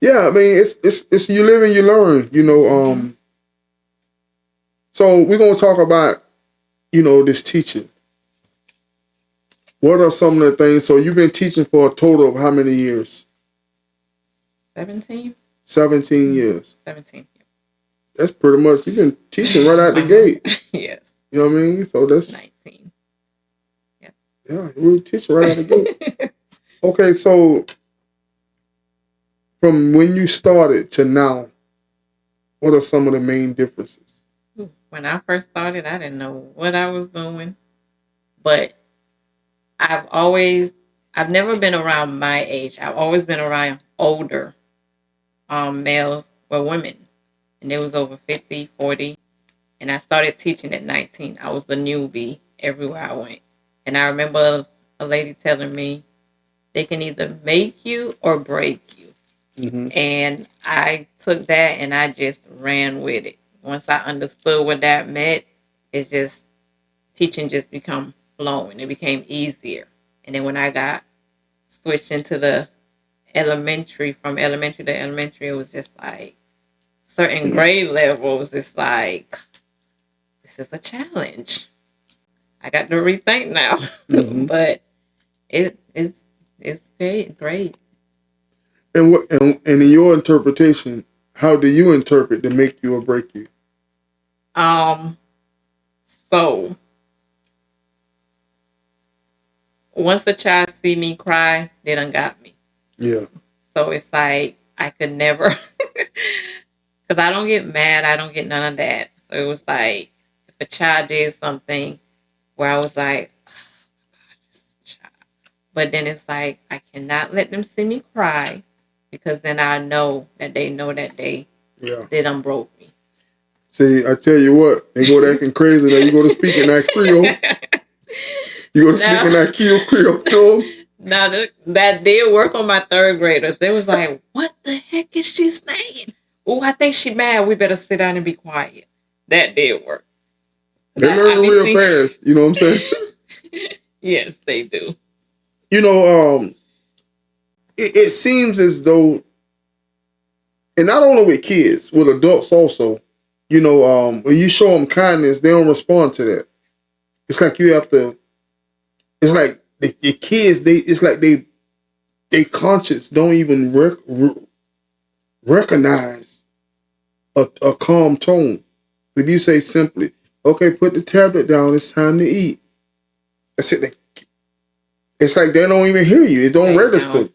Yeah, I mean, it's you live and you learn, So we're gonna talk about, this teaching. What are some of the things? So you've been teaching for a total of how many years? 17. 17 years. 17. That's pretty much, you've been teaching right out the gate. Yes. You know what I mean? So that's 19. Yeah. Yeah, we were teaching right out the gate. Okay, so from when you started to now, what are some of the main differences? When I first started, I didn't know what I was doing, but I've never been around my age. I've always been around older males or women. And it was over 50, 40. And I started teaching at 19. I was the newbie everywhere I went. And I remember a lady telling me they can either make you or break you. Mm-hmm. And I took that and I just ran with it. Once I understood what that meant, it's just teaching just become flowing. It became easier. And then when I got switched into the elementary, from elementary to elementary, it was just like certain grade levels. It's like, this is a challenge. I got to rethink now. Mm-hmm. But it's great. And what and in your interpretation, how do you interpret to make you or break you? So once a child see me cry, they done got me. Yeah. So it's like I could never, because I don't get mad. I don't get none of that. So it was like if a child did something where I was like, oh my God, this child. But then it's like I cannot let them see me cry, because then I know that they done broke me. See, I tell you what, they go to acting crazy. Now you go to speaking that Creole. You go to speaking that Creole to them. Now that did work on my third graders. They was like, "What the heck is she saying? Oh, I think she mad. We better sit down and be quiet." That did work. They learn real fast. You know what I'm saying? Yes, they do. You know, it seems as though, and not only with kids, with adults also. You know, when you show them kindness, they don't respond to that. It's like you have to. It's like the kids. It's like they conscious don't even recognize a calm tone. If you say simply, "Okay, put the tablet down. It's time to eat." That's it. It's like they don't even hear you. It don't register. Mm-hmm.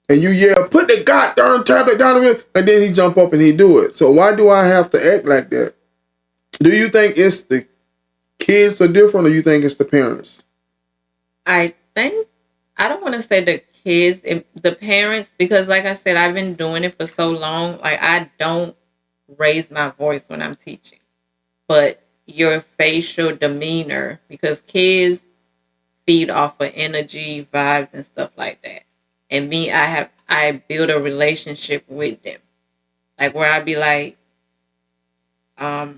And you yell, "Put the goddamn tablet down," and then he jump up and he do it. So why do I have to act like that? Do you think it's the kids are different, or you think it's the parents? I don't want to say the kids, the parents, because like I said, I've been doing it for so long. Like I don't raise my voice when I'm teaching, but your facial demeanor, because kids feed off of energy, vibes, and stuff like that. And me, I build a relationship with them, like where I be like, I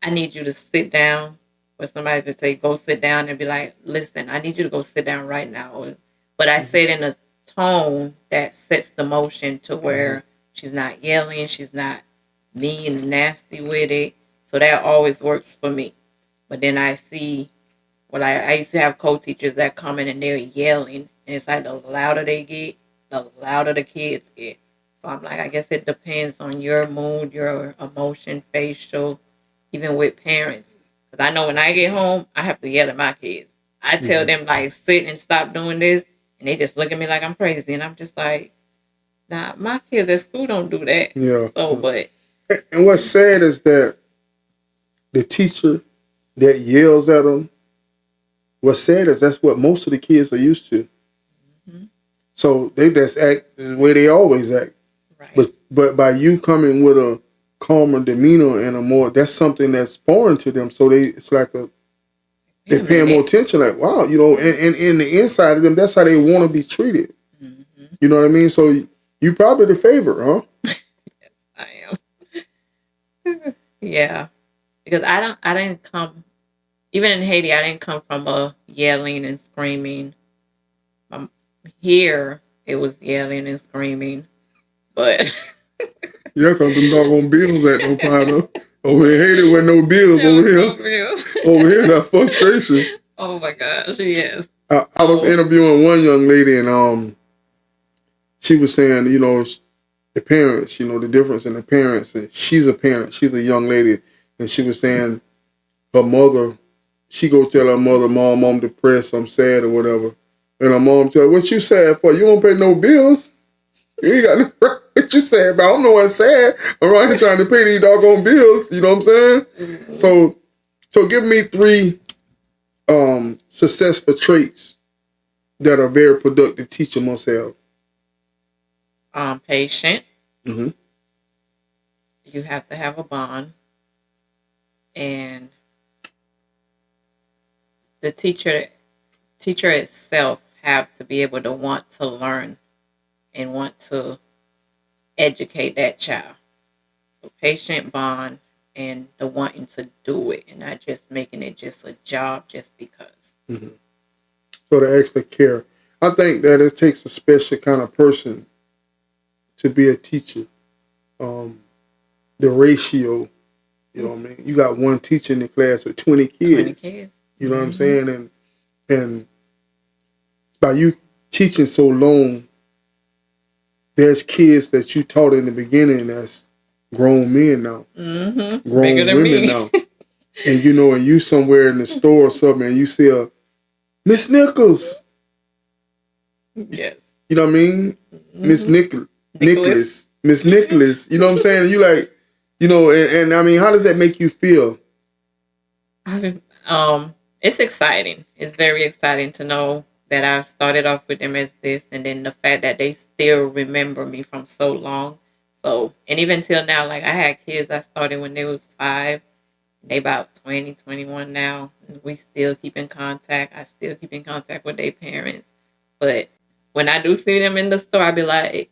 need you to sit down. Or somebody could say, "Go sit down," and be like, "Listen, I need you to go sit down right now." But I say it in a tone that sets the motion to where she's not yelling, she's not mean and nasty with it. So that always works for me. But then I see, I used to have co-teachers that come in and they're yelling, and it's like the louder they get, the louder the kids get. So I'm like, I guess it depends on your mood, your emotion, facial, even with parents. Because I know when I get home, I have to yell at my kids. I tell them, like, sit and stop doing this. And they just look at me like I'm crazy. And I'm just like, nah, my kids at school don't do that. Yeah. So, but. And what's sad is that the teacher that yells at them, what's sad is that's what most of the kids are used to. Mm-hmm. So they just act the way they always act. Right. But by you coming with a calmer demeanor and a more, that's something that's foreign to them. So it's like they're paying more attention. Like, wow, you know, and in the inside of them, that's how they want to be treated. Mm-hmm. You know what I mean? So you probably the favorite, huh? Yes, I am. Yeah, because I didn't come, even in Haiti, I didn't come from a yelling and screaming. Here it was yelling and screaming, but. Yeah, because them doggone bills at no partner. Over in Haiti with no bills over here. No bills. Over here, that frustration. Oh my gosh, yes. I was interviewing one young lady and she was saying, you know, the parents, you know, the difference in the parents. And she's a parent. She's a young lady. And she was saying her mother, she go tell her mother, "Mom, I'm depressed, I'm sad," or whatever. And her mom tell her, "What you sad for? You don't pay no bills. You ain't got no what you sad about. I'm the one sad. I'm right here trying to pay these doggone bills." You know what I'm saying? Mm-hmm. So give me 3 successful traits that a very productive teacher must have? Patient. Mm-hmm. You have to have a bond, and the teacher itself have to be able to want to learn and want to educate that child. So patient, bond, and the wanting to do it, and not just making it just a job just because. Mm-hmm. So the extra care. I think that it takes a special kind of person to be a teacher. The ratio, you know what I mean? You got one teacher in the class with 20 kids. 20 kids. You know what I'm saying? And by you teaching so long, there's kids that you taught in the beginning that's grown men now. Mm-hmm. Grown Bigger than women me. now. And and you somewhere in the store or something and you see a Miss Nichols. Yes. You know what I mean? Miss Nicholas. Miss Nicholas. You know what I'm saying? And you like, and I mean, how does that make you feel? It's exciting. It's very exciting to know that I've started off with them as this, and then the fact that they still remember me from so long. So, and even till now, like I had kids I started when they was 5. They about 20, 21 now. We still keep in contact. I still keep in contact with their parents. But when I do see them in the store, I be like,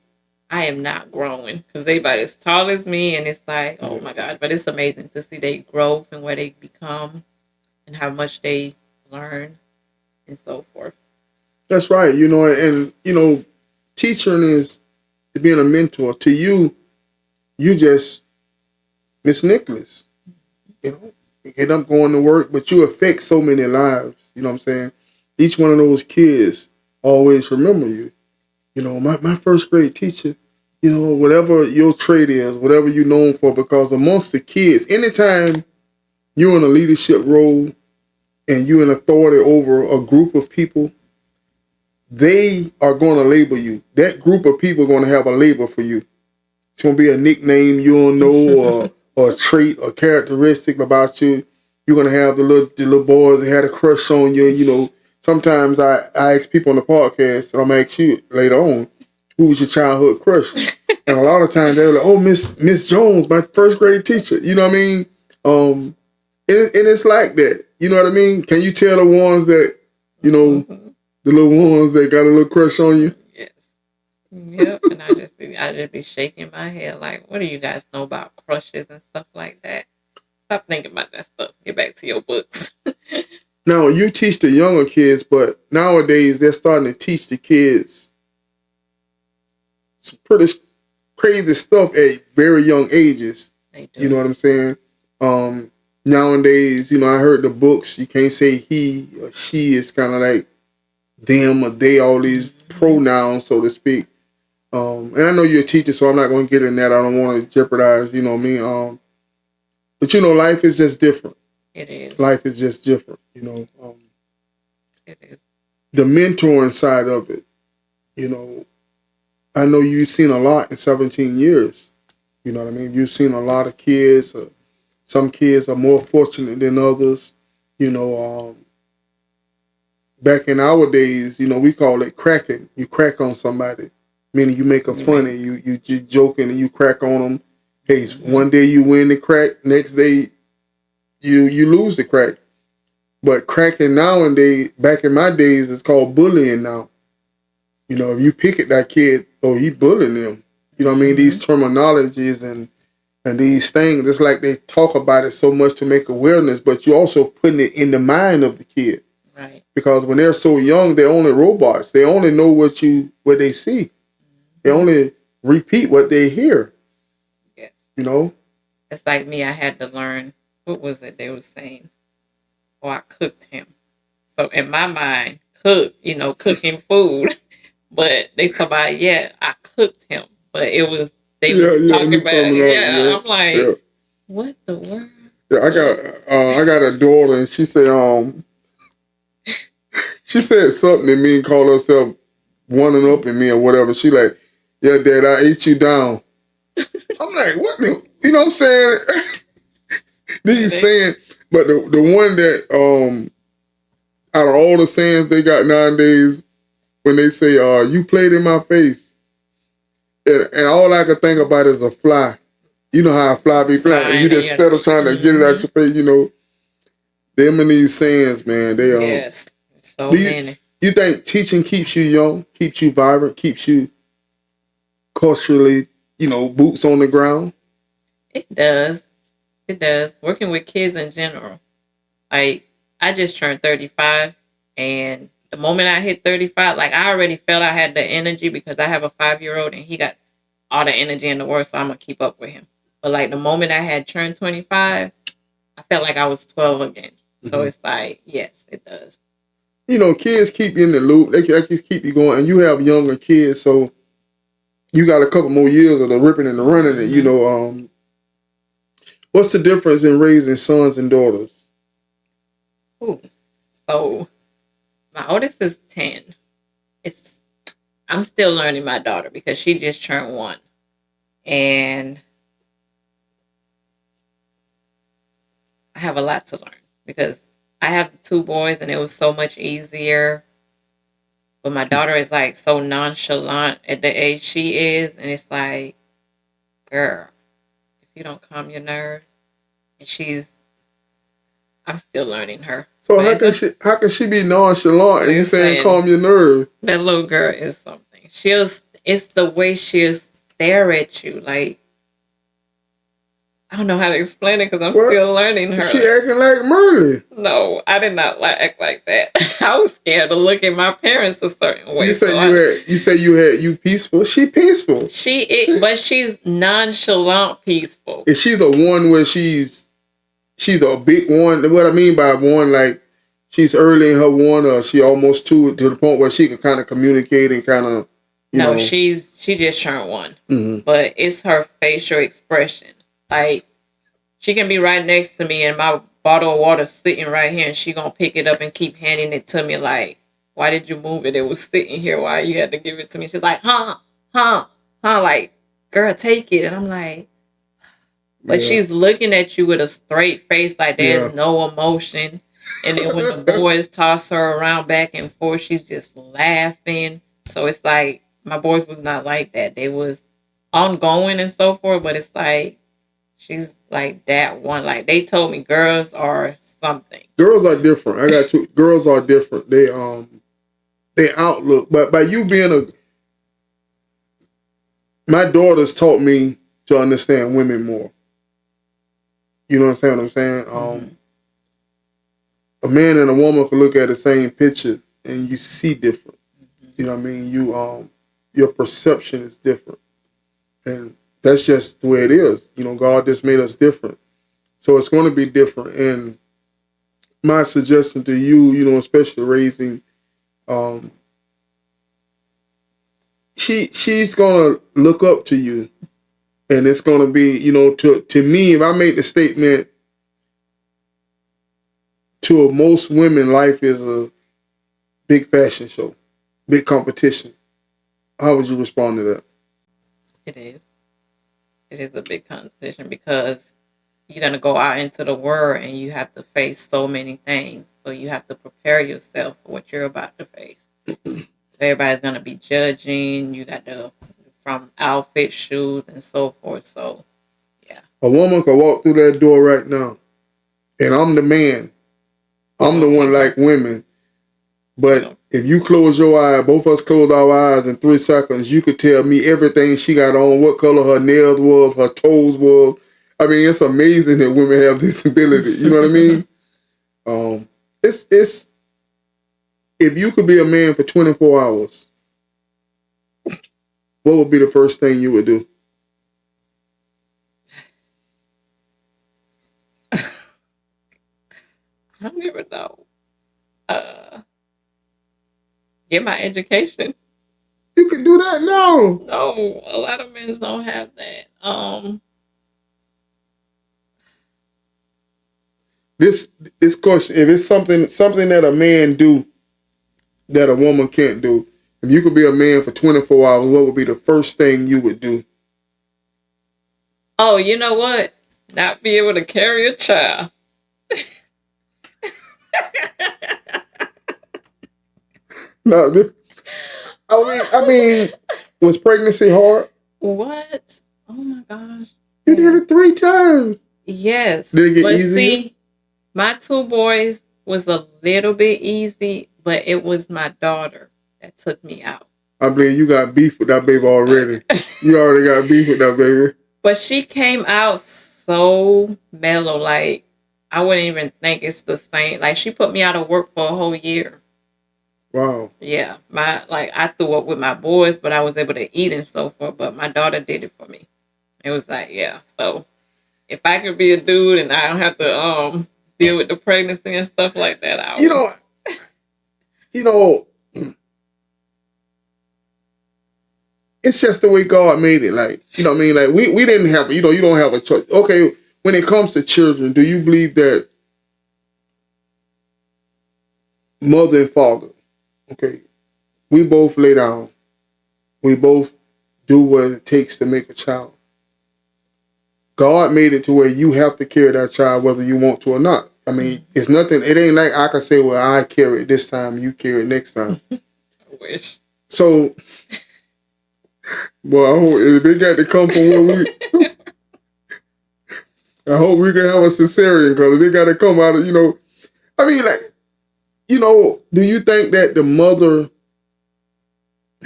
I am not growing because they about as tall as me. And it's like, oh my God. But it's amazing to see their growth and where they become and how much they learn and so forth. That's right. Teaching is being a mentor. To you, you just Miss Nicholas. You end up going to work, but you affect so many lives. You know what I'm saying? Each one of those kids always remember you. My first grade teacher, whatever your trait is, whatever you're known for, because amongst the kids, anytime you're in a leadership role and you're in authority over a group of people, they are going to label you. That group of people are going to have a label for you. It's going to be a nickname you don't know or a trait or characteristic about you. You're going to have the little boys that had a crush on you. Sometimes I ask people on the podcast, and I'm going to ask you later on, who was your childhood crush? And a lot of times they're like, oh, Miss Jones, my first grade teacher. You know what I mean? And it's like that. You know what I mean? Can you tell the ones that, the little ones that got a little crush on you? Yes. Yep. And I just be shaking my head like, what do you guys know about crushes and stuff like that? Stop thinking about that stuff. Get back to your books. Now, you teach the younger kids, but nowadays they're starting to teach the kids some pretty crazy stuff at very young ages. They do. You know what I'm saying? Nowadays, I heard the books, you can't say he or she. It's kind of like them or they, all these pronouns, so to speak. And I know you're a teacher, so I'm not going to get in that. I don't want to jeopardize, me. But, life is just different. It is. Life is just different, It is. The mentoring side of it, I know you've seen a lot in 17 years. You know what I mean? You've seen a lot of kids. Some kids are more fortunate than others. Back in our days, we call it cracking. You crack on somebody, meaning you make a funny. You joking and you crack on them. Hey, one day you win the crack, next day you lose the crack. But cracking nowadays, back in my days, it's called bullying now. If you pick at that kid, oh, he bullying them. You know what I mean? These terminologies and these things, it's like they talk about it so much to make awareness, but you're also putting it in the mind of the kid. Right. Because when they're so young, they're only robots. They only know what they see. They only repeat what they hear. Yes. It's like me. I had to learn, what was it they were saying? Oh, I cooked him. So in my mind, cooking food. But they talk about, I cooked him. But it was, they was talking about, I'm like, what the world? Yeah, I got a daughter, and she said, she said something to me and called herself one up in me or whatever. She like, yeah, Dad, I ate you down. I'm like, what? You know what I'm saying? These saying, but the one that out of all the sayings they got nowadays, when they say, you played in my face, and all I can think about is a fly. You know how a fly be flying, and you just instead of trying to get it out your face, you know, them and these sayings, man, they yes, so many. You think teaching keeps you young, keeps you vibrant, keeps you culturally, you know, boots on the ground? It does. It does. Working with kids in general. Like, I just turned 35, and the moment I hit 35, like, I already felt I had the energy because I have a 5-year-old and he got all the energy in the world, so I'm going to keep up with him. But, like, the moment I had turned 25, I felt like I was 12 again. So it's like, yes, it does. You know, kids keep you in the loop. They just keep you going, and you have younger kids, so you got a couple more years of the ripping and the running. And you know, what's the difference in raising sons and daughters? Ooh, so my oldest is 10. I'm still learning my daughter because she just turned 1, and I have a lot to learn because I have 2 boys and it was so much easier. But my daughter is like so nonchalant at the age she is, and it's like, girl, if you don't calm your nerve, and I'm still learning her. So how can she be nonchalant and you saying calm your nerve? That little girl is something. It's the way she'll stare at you. Like, I don't know how to explain it because I'm still learning her. She acting like Merle. No, I did not act like that. I was scared to look at my parents a certain way. You say you peaceful. She peaceful. But she's nonchalant peaceful. Is she the one where she's a big one? What I mean by one, like she's early in her one, or she almost 2 to the point where she can kind of communicate and kind of. No, she just turned 1, but it's her facial expression. Like, she can be right next to me and my bottle of water sitting right here and she gonna pick it up and keep handing it to me like, why did you move it? It was sitting here. Why you had to give it to me? She's like, like, girl, take it. And I'm like, but she's looking at you with a straight face like there's no emotion. And then when the boys toss her around back and forth, she's just laughing. So it's like, my boys was not like that. They was ongoing and so forth, but it's like, she's like that one. Like, they told me girls are something. Girls are different. I got 2. Girls are different. They outlook. But by you being my daughters taught me to understand women more. You know what I'm saying? A man and a woman can look at the same picture and you see different. You know what I mean? Your perception is different. And that's just the way it is. You know, God just made us different. So it's going to be different. And my suggestion to you, you know, especially raising, she's going to look up to you. And it's going to be, you know, to me, if I make the statement, to most women, life is a big fashion show, big competition. How would you respond to that? It is. It is a big competition because you're going to go out into the world and you have to face so many things. So you have to prepare yourself for what you're about to face. Everybody's going to be judging. You got to, from outfit, shoes, and so forth. So, yeah. A woman could walk through that door right now, and I'm the man. I'm the one like women. But if you close your eye, both of us close our eyes in 3 seconds, you could tell me everything she got on, what color her nails was, her toes was. I mean, it's amazing that women have this ability. You know what I mean? It's if you could be a man for 24 hours, what would be the first thing you would do? I don't even know. Get my education. You can do that now. No, a lot of men don't have that. This question, if it's something that a man do that a woman can't do, if you could be a man for 24 hours, what would be the first thing you would do? Oh, you know what? Not be able to carry a child. No, I mean, was pregnancy hard? What? Oh my gosh. You did it 3 times. Yes. Did it get but easier? See, my 2 boys was a little bit easy, but it was my daughter that took me out. I believe you got beef with that baby already. You already got beef with that baby. But she came out so mellow, like I wouldn't even think it's the same. Like she put me out of work for a whole year. Wow. Yeah, I threw up with my boys, but I was able to eat and so forth. But my daughter did it for me. It was like, yeah. So if I could be a dude and I don't have to deal with the pregnancy and stuff like that, I would. You know, it's just the way God made it. Like, you know what I mean? Like we didn't have, you don't have a choice. Okay, when it comes to children, do you believe that mother and father, okay, we both lay down. We both do what it takes to make a child. God made it to where you have to carry that child whether you want to or not. I mean, it's nothing. It ain't like I can say, well, I carry it this time, you carry it next time. I wish. So, well, I hope if they got to come from where we, I hope we can have a cesarean because they got to come out of, I mean, like, do you think that the mother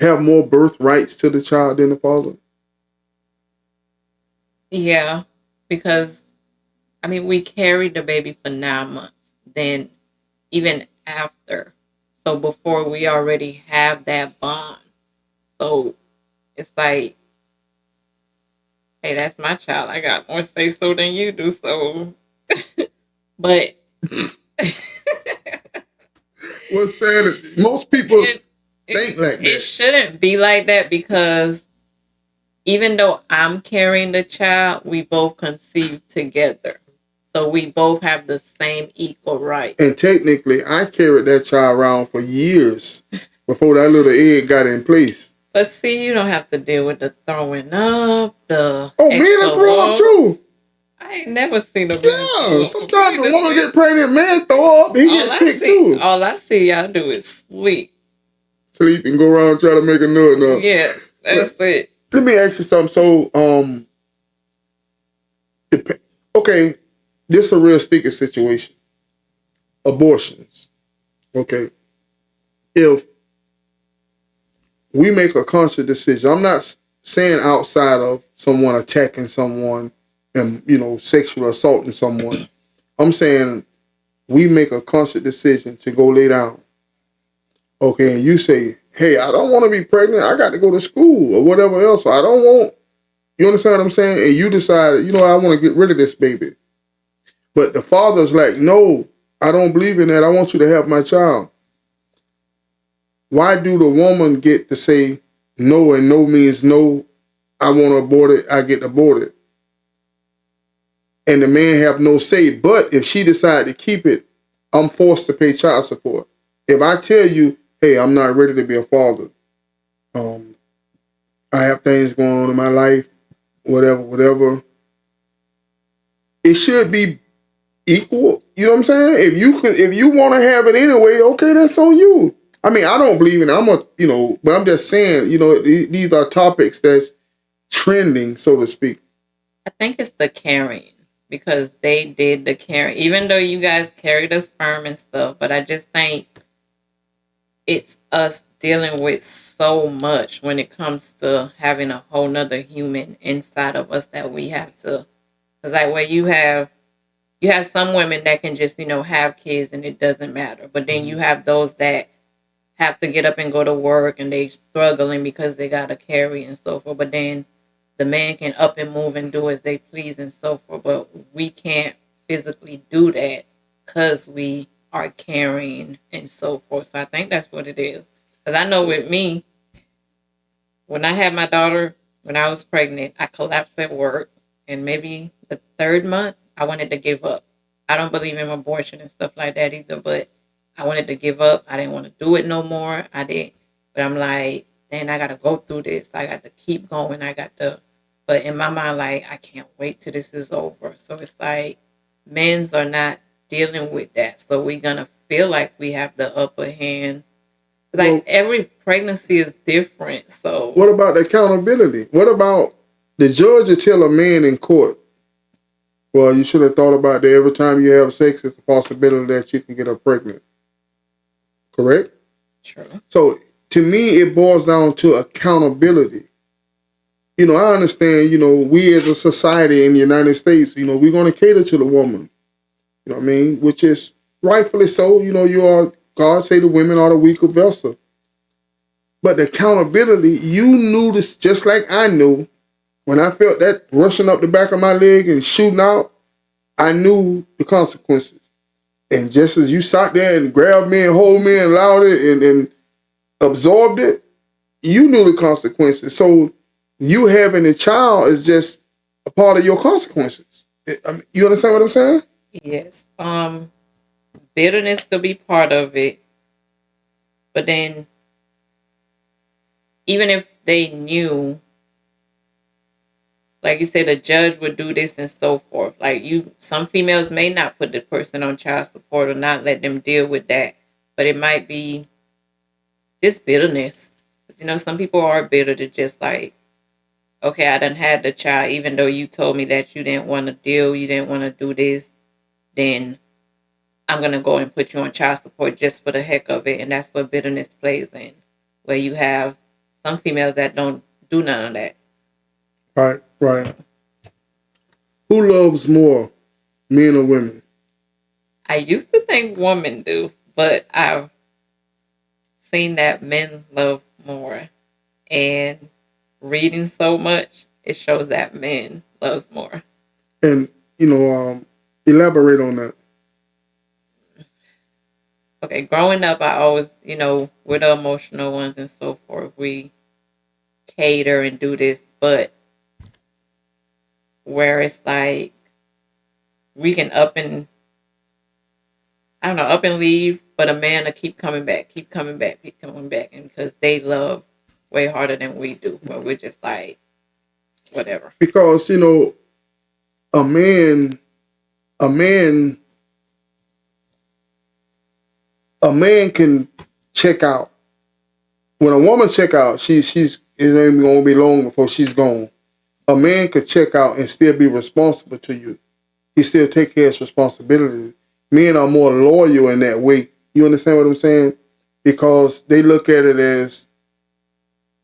have more birth rights to the child than the father? Yeah, because I mean, we carried the baby for 9 months. Then, even after, so before we already have that bond. So it's like, hey, that's my child. I got more say so than you do. So, but what's sad is most people think like that. It shouldn't be like that because even though I'm carrying the child, we both conceived together. So we both have the same equal rights. And technically, I carried that child around for years before that little egg got in place. But see, you don't have to deal with the throwing up, the men throw up too. I ain't never seen a man. Yeah, sometimes the woman get pregnant, man throw up. He gets sick too. All I see y'all do is sleep. Sleep and go around try to make a nut. Yes, that's it. Let me ask you something. So, okay, this is a real sticky situation. Abortions. Okay. If we make a conscious decision, I'm not saying outside of someone attacking someone and, sexual assaulting someone. I'm saying we make a conscious decision to go lay down. Okay, and you say, hey, I don't want to be pregnant. I got to go to school or whatever else. I don't want, you understand what I'm saying? And you decide, I want to get rid of this baby. But the father's like, no, I don't believe in that. I want you to have my child. Why do the woman get to say no and no means no? I want to abort it. I get aborted. And the man have no say. But if she decide to keep it, I'm forced to pay child support. If I tell you, hey, I'm not ready to be a father. I have things going on in my life, whatever. It should be equal. You know what I'm saying? If you want to have it anyway, okay, that's on you. I mean, I don't believe in it. But I'm just saying, these are topics that's trending, so to speak. I think it's the carrying because they did the carrying, even though you guys carry the sperm and stuff. But I just think it's us dealing with so much when it comes to having a whole nother human inside of us that we have to. Because like where you have some women that can just, have kids and it doesn't matter. But then you have those that have to get up and go to work and they struggling because they got to carry and so forth. But then the man can up and move and do as they please and so forth. But we can't physically do that because we are carrying and so forth. So I think that's what it is. Because I know with me, when I had my daughter, when I was pregnant, I collapsed at work. And maybe the 3rd month, I wanted to give up. I don't believe in abortion and stuff like that either, but I wanted to give up. I didn't want to do it no more. I didn't. But I'm like, then I got to go through this. I got to keep going. But in my mind, like, I can't wait till this is over. So it's like, men's are not dealing with that. So we're going to feel like we have the upper hand. Like every pregnancy is different. So what about the accountability? What about the judge will tell a man in court, well, you should have thought about that every time you have sex, it's a possibility that you can get her pregnant. Correct? True. So to me, it boils down to accountability. You know, I understand, you know, we as a society in the United States, you know, we're going to cater to the woman. You know what I mean? Which is rightfully so. You know, God say the women are the weaker vessel. But the accountability, you knew this just like I knew. When I felt that rushing up the back of my leg and shooting out, I knew the consequences. And just as you sat there and grabbed me and hold me and allowed it and absorbed it, you knew the consequences. So you having a child is just a part of your consequences. You understand what I'm saying? Yes. Bitterness could be part of it. But then even if they knew, like you said, the judge would do this and so forth. Like some females may not put the person on child support or not let them deal with that. But it might be just bitterness. You know, some people are bitter to just like, okay, I done had the child, even though you told me that you didn't want to deal, you didn't want to do this, then I'm going to go and put you on child support just for the heck of it. And that's what bitterness plays in, where you have some females that don't do none of that. Right, right. Who loves more, men or women? I used to think women do, but I've seen that men love more. And reading so much, it shows that men loves more. And, you know, elaborate on that. Okay, growing up, I always, you know, we're the emotional ones and so forth. We cater and do this, but where it's like we can up and leave, but a man will keep coming back, and because they love way harder than we do, but we're just like whatever. Because, you know, a man can check out. When a woman check out, she's it ain't gonna be long before she's gone. A man could check out and still be responsible to you. He still take care of his responsibilities. Men are more loyal in that way. You understand what I'm saying? Because they look at it as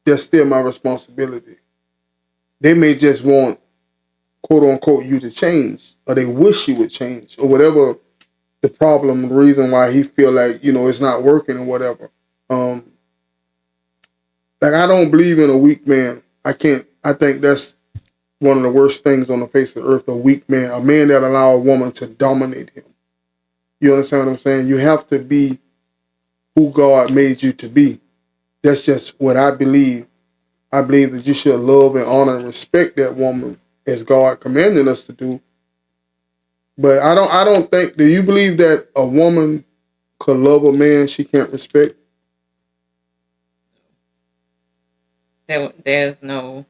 that's still my responsibility. They may just want, quote unquote, you to change, or they wish you would change, or whatever the problem, the reason why he feel like, you know, it's not working or whatever. Like, I don't believe in a weak man. I think that's one of the worst things on the face of the earth, a weak man, a man that allow a woman to dominate him. You understand what I'm saying? You have to be who God made you to be. That's just what I believe. I believe that you should love and honor and respect that woman as God commanded us to do. But I don't think, do you believe that a woman could love a man she can't respect? There's no,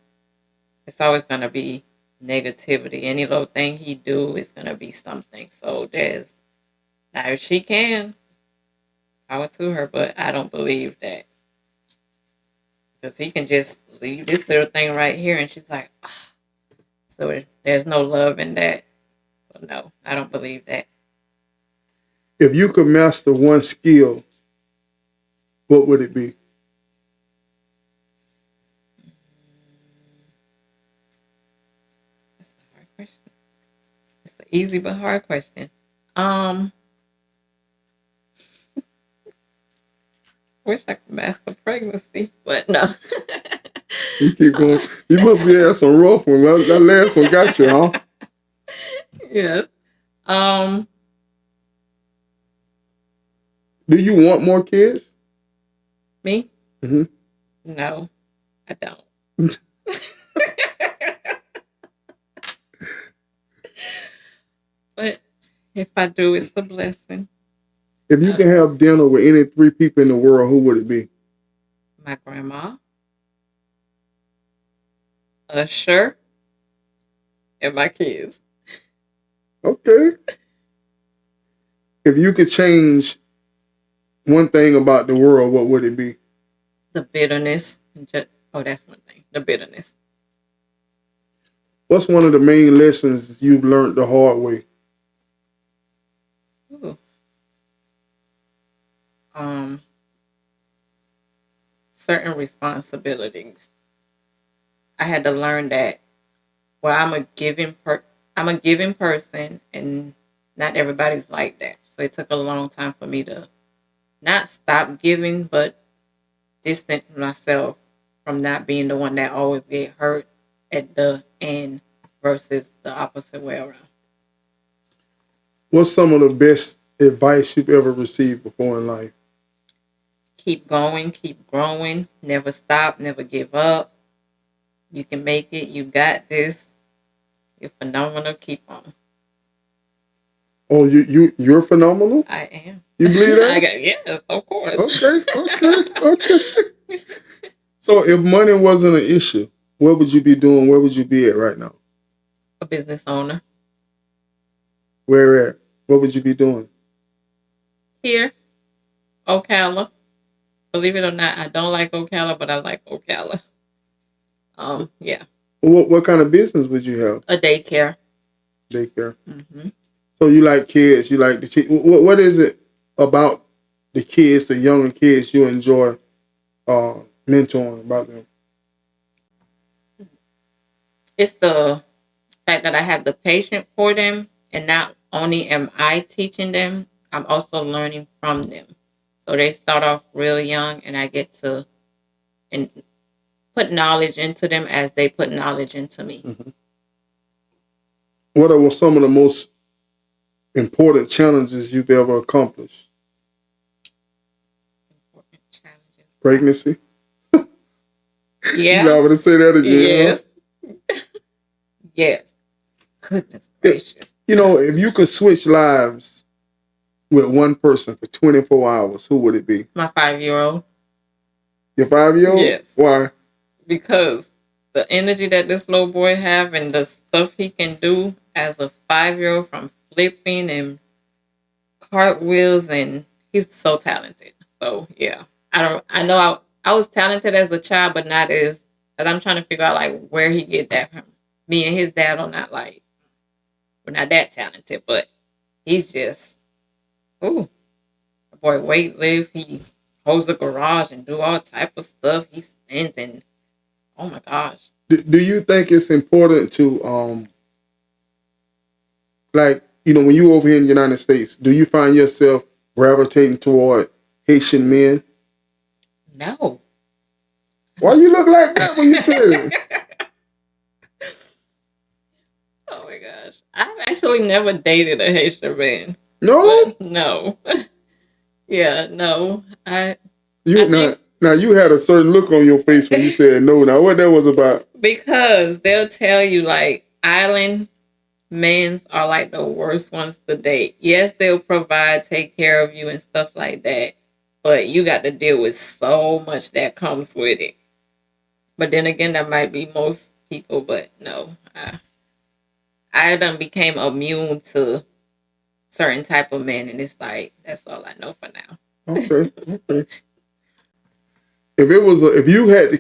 it's always going to be negativity. Any little thing he do is going to be something. So now if she can, power to her, but I don't believe that. Because he can just leave this little thing right here and she's like, oh. So there's no love in that. So no, I don't believe that. If you could master one skill, what would it be? That's a hard question. It's an easy but hard question. Wish I could master pregnancy, but no. You keep going. You must be at some rough one. That last one got you, huh? Yes. Do you want more kids? Me? Mm-hmm. No, I don't. But if I do, it's a blessing. If you can have dinner with any three people in the world, who would it be? My grandma, Usher, and my kids. Okay. If you could change one thing about the world, what would it be? The bitterness. That's one thing. The bitterness. What's one of the main lessons you've learned the hard way? Ooh. Certain responsibilities. I had to learn that. Well, I'm a giving person, and not everybody's like that. So it took a long time for me to not stop giving, but distance myself from not being the one that always get hurt at the end versus the opposite way around. What's some of the best advice you've ever received before in life? Keep going, keep growing, never stop, never give up. You can make it. You got this. You're phenomenal. Keep on. Oh, you're phenomenal? I am. You believe that? Yes, of course. Okay. So if money wasn't an issue, what would you be doing? Where would you be at right now? A business owner. Where at? What would you be doing? Here, Ocala. Believe it or not, I don't like Ocala, but I like Ocala. Yeah. What kind of business would you have? A daycare. Daycare. Mm-hmm. So you like kids? You like the what is it about the kids, the younger kids, you enjoy mentoring about them? It's the fact that I have the patience for them, and not only am I teaching them, I'm also learning from them. So they start off real young, and I get to and put knowledge into them as they put knowledge into me. Mm-hmm. What are some of the most important challenges you've ever accomplished? Important challenges. Pregnancy? Yeah. You know, to say that again. Yes. Huh? Yes. Goodness gracious. You know, if you could switch lives with one person for 24 hours, who would it be? My 5-year-old. Your 5-year-old? Yes. Why? Because the energy that this little boy have and the stuff he can do as a 5-year-old, from flipping and cartwheels, and he's so talented. So yeah, I know I was talented as a child, but not as I'm trying to figure out like where he get that from. Me and his dad are not like, we're not that talented, but he's just, ooh, the boy weightlift, he holds a garage and do all type of stuff. He spins, and oh my gosh. Do you think it's important to like, you know, when you over here in the United States, do you find yourself gravitating toward Haitian men? No. Why you look like that when you say it? Oh my gosh. I've actually never dated a Haitian man. No? No. Yeah, no. Now you had a certain look on your face when you said no. Now what that was about? Because they'll tell you like island men's are like the worst ones to date. Yes, they'll provide, take care of you and stuff like that, but you got to deal with so much that comes with it. But then again, that might be most people, but no. I done became immune to certain type of men, and it's like, that's all I know for now. Okay. If you had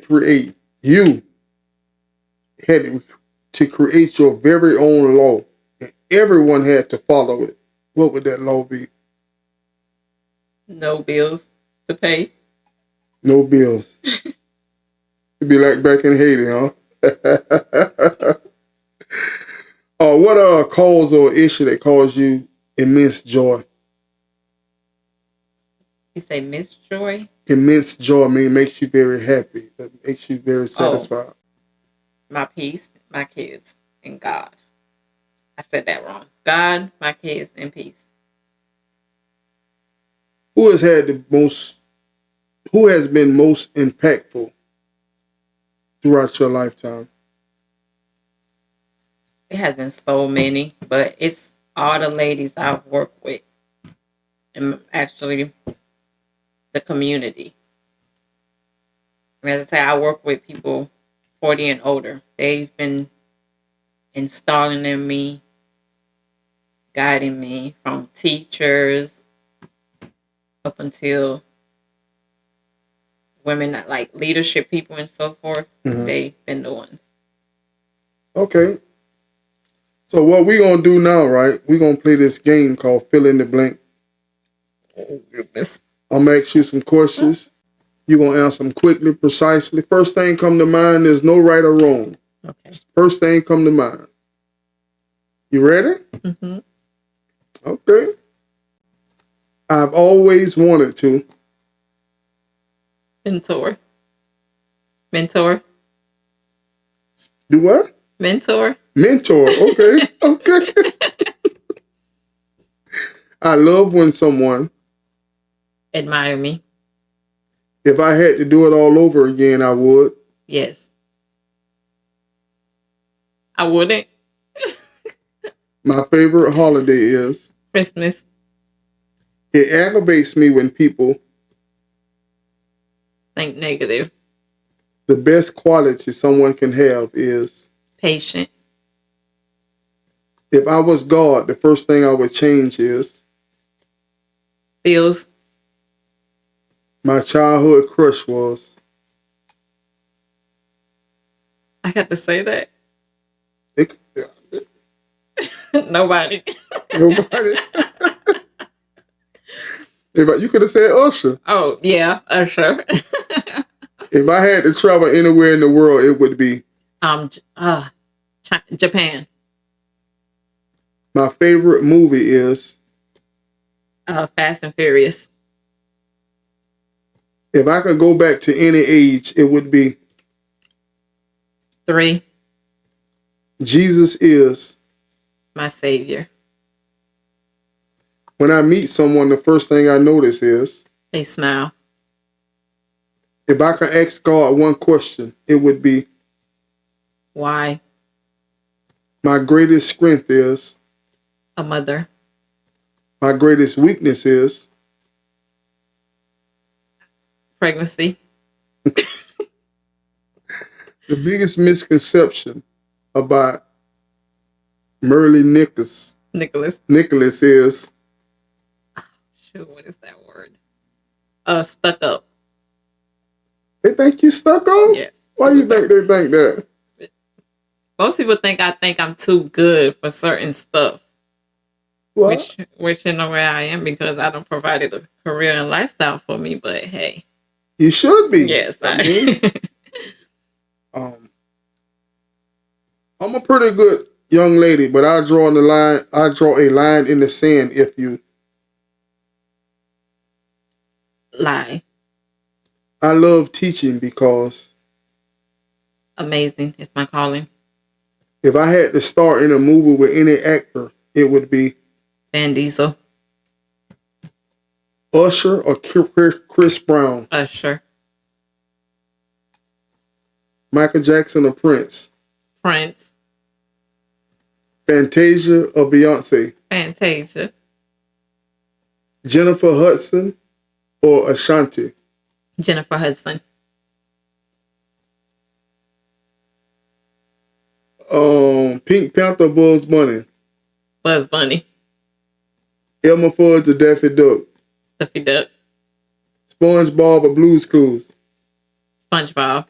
to create your very own law, and everyone had to follow it, what would that law be? No bills to pay. No bills. It'd be like back in Haiti, huh? What cause or issue that caused you immense joy? You say Miss Joy? Immense joy makes you very happy. That makes you very satisfied. My peace, my kids, and God. I said that wrong. God, my kids, and peace. Who has been most impactful throughout your lifetime? It has been so many, but it's all the ladies I've worked with, and actually the community. As I say, I work with people 40 and older. They've been installing in me, guiding me, from teachers, up until women that like leadership people and so forth, they've been the ones. Okay. So what we're going to do now, right? We're going to play this game called Fill in the Blank. Oh, goodness. I'm going to ask you some questions. You're going to answer them quickly, precisely. First thing come to mind, there's no right or wrong. Okay. First thing come to mind. You ready? Mm-hmm. Okay. I've always wanted to. Mentor. Do what? Mentor. Okay. Okay. I love when someone. Admire me. If I had to do it all over again, I would. Yes. I wouldn't. My favorite holiday is Christmas. It aggravates me when people Think negative. The best quality someone can have is Patient. If I was God, the first thing I would change is Feels. My childhood crush was. I got to say that. It, Nobody. Nobody. You could have said Usher. Oh, yeah, Usher. If I had to travel anywhere in the world, it would be Japan. My favorite movie is Fast and Furious. If I could go back to any age, it would be 3. Jesus is My Savior. When I meet someone, the first thing I notice is They smile. If I could ask God one question, it would be Why? My greatest strength is A mother. My greatest weakness is Pregnancy. The biggest misconception about Merle Nicholas is Shoot, what is that word? Stuck up. They think you stuck up? Yes. Why you think they think that? Most people think I'm too good for certain stuff. What? Which in a way I am, because I don't provided a career and lifestyle for me, but hey. You should be. Yes. I'm a pretty good young lady, but I draw a line in the sand if you Lie. I love teaching because Amazing. It's my calling. if I had to star in a movie with any actor, it would be Van Diesel. Usher or Chris Brown. Usher. Michael Jackson or Prince. Prince. Fantasia or Beyonce. Fantasia. Jennifer Hudson or Ashanti. Jennifer Hudson. Pink Panther, Bugs Bunny. Buzz Bunny. Elmer Fudd or Daffy Duck. Daffy Duck. SpongeBob or Blue's Clues. SpongeBob.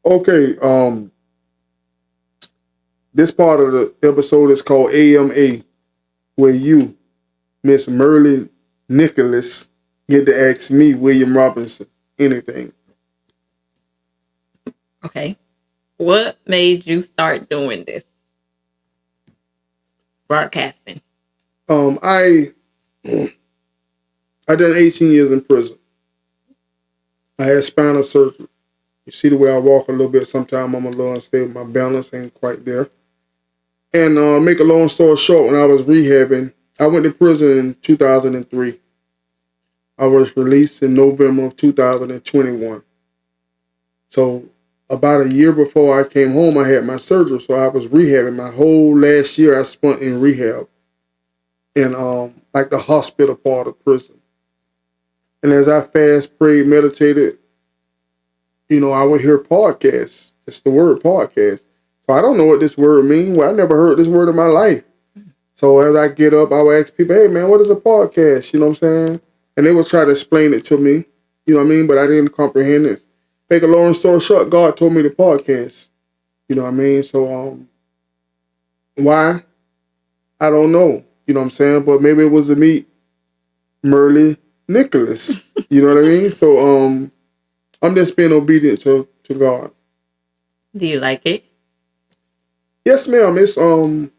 Okay, this part of the episode is called AMA, where you, Miss Merle Nicholas, get to ask me, William Robinson, anything. Okay. What made you start doing this? Broadcasting. I done 18 years in prison. I had spinal surgery. You see the way I walk a little bit. Sometimes I'm a little unstable. My balance ain't quite there. And make a long story short, when I was rehabbing, I went to prison in 2003. I was released in November of 2021. So about a year before I came home, I had my surgery. So I was rehabbing. My whole last year I spent in rehab in like the hospital part of prison. And as I fast, prayed, meditated, I would hear podcasts. It's the word podcast. So I don't know what this word means. Well, I never heard this word in my life. So as I get up, I would ask people, hey man, what is a podcast? You know what I'm saying? And they would try to explain it to me. You know what I mean? But I didn't comprehend it. Make a long story short, God told me to podcast. You know what I mean? So why? I don't know. You know what I'm saying? But maybe it was to meet Merle Nicholas. You know what I mean? So I'm just being obedient to God. Do you like it? Yes, ma'am. It's the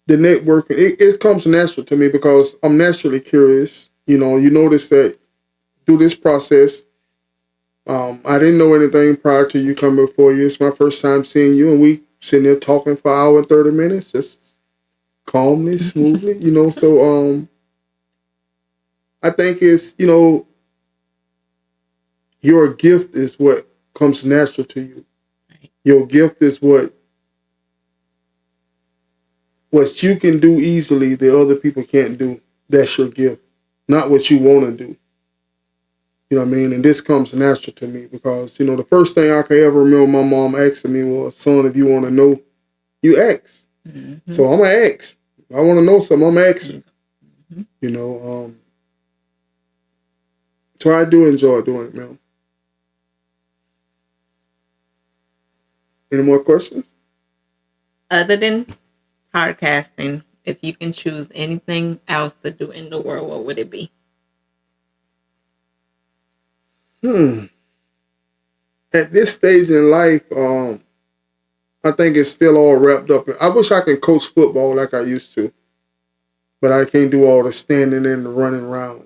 networking. It comes natural to me because I'm naturally curious. You know, you notice that through this process, I didn't know anything prior to you coming before you. It's my first time seeing you, and we sitting there talking for an hour and 30 minutes, just calmly, smoothly, you know. So I think it's, you know, your gift is what comes natural to you. Your gift is what you can do easily that other people can't do. That's your gift, not what you want to do. You know what I mean? And this comes natural to me because, you know, the first thing I can ever remember my mom asking me was, son, if you want to know, you ask. Mm-hmm. So I'm going to ask. If I want to know something, I'm asking. Mm-hmm. You know, so I do enjoy doing it, man. Any more questions? Other than podcasting, if you can choose anything else to do in the world, what would it be? At this stage in life, I think it's still all wrapped up. I wish I could coach football like I used to, but I can't do all the standing and the running around.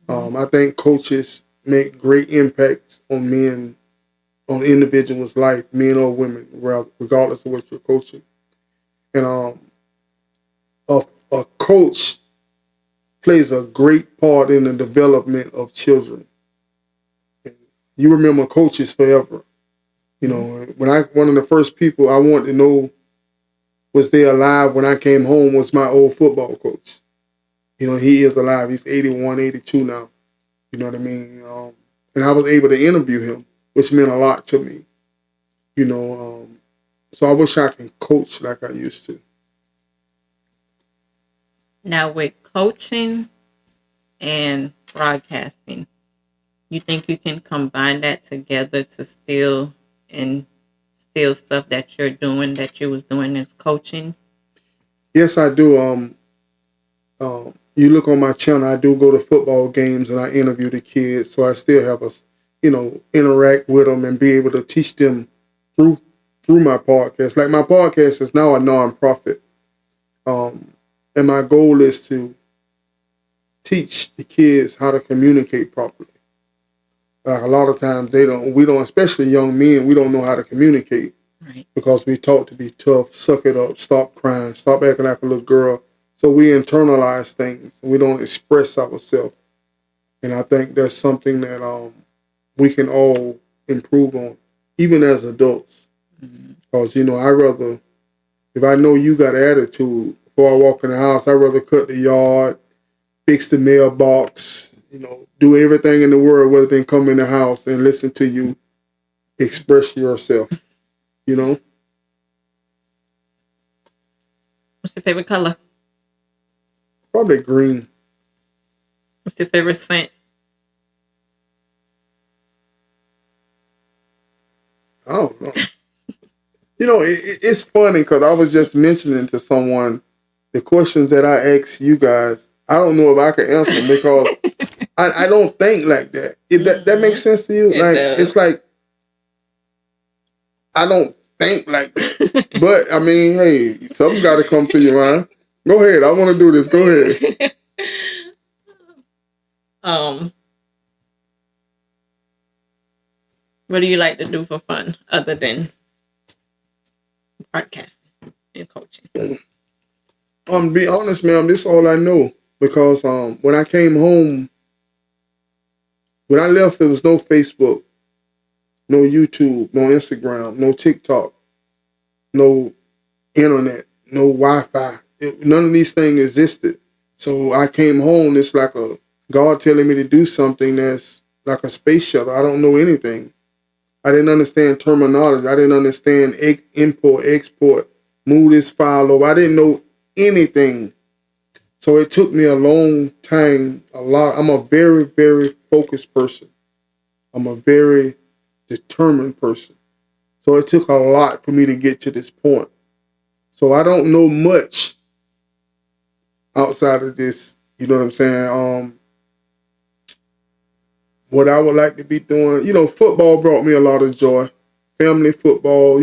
I think coaches make great impacts on men, on individuals' life, men or women, regardless of what you're coaching. And a coach plays a great part in the development of children. You remember coaches forever. You know, one of the first people I wanted to know was they alive when I came home was my old football coach. You know, he is alive. He's 81, 82 now. You know what I mean? And I was able to interview him, which meant a lot to me. You know, so I wish I could coach like I used to. Now, with coaching and broadcasting, you think you can combine that together to still stuff that you're doing that you was doing as coaching? Yes, I do. You look on my channel, I do go to football games and I interview the kids, so I still have us, you know, interact with them and be able to teach them through my podcast. Like my podcast is now a nonprofit, and my goal is to teach the kids how to communicate properly. Like a lot of times we don't, especially young men, we don't know how to communicate. Right. Because we taught to be tough, suck it up, stop crying, stop acting like a little girl. So we internalize things. We don't express ourselves. And I think that's something that we can all improve on, even as adults. Because, you know, if I know you got an attitude, before I walk in the house, I'd rather cut the yard, fix the mailbox, you know, do everything in the world rather than come in the house and listen to you express yourself, you know? What's your favorite color? Probably green. What's your favorite scent? I don't know. You know, it's funny because I was just mentioning to someone the questions that I ask you guys. I don't know if I can answer them because I don't think like that. That makes sense to you? It's like I don't think like that. But I mean, hey, something got to come to your mind. Go ahead. I want to do this. Go ahead. What do you like to do for fun other than broadcasting and coaching? To be honest, ma'am, this is all I know. Because when I came home, when I left, there was no Facebook, no YouTube, no Instagram, no TikTok, no internet, no Wi-Fi. None of these things existed. So I came home, it's like a God telling me to do something that's like a space shuttle. I don't know anything. I didn't understand terminology. I didn't understand import, export, move this file over. I didn't know anything So it took me a long time, I'm a very, very focused person. I'm a very determined person. So it took a lot for me to get to this point. So I don't know much outside of this. You know what I'm saying? What I would like to be doing, football brought me a lot of joy. Family football,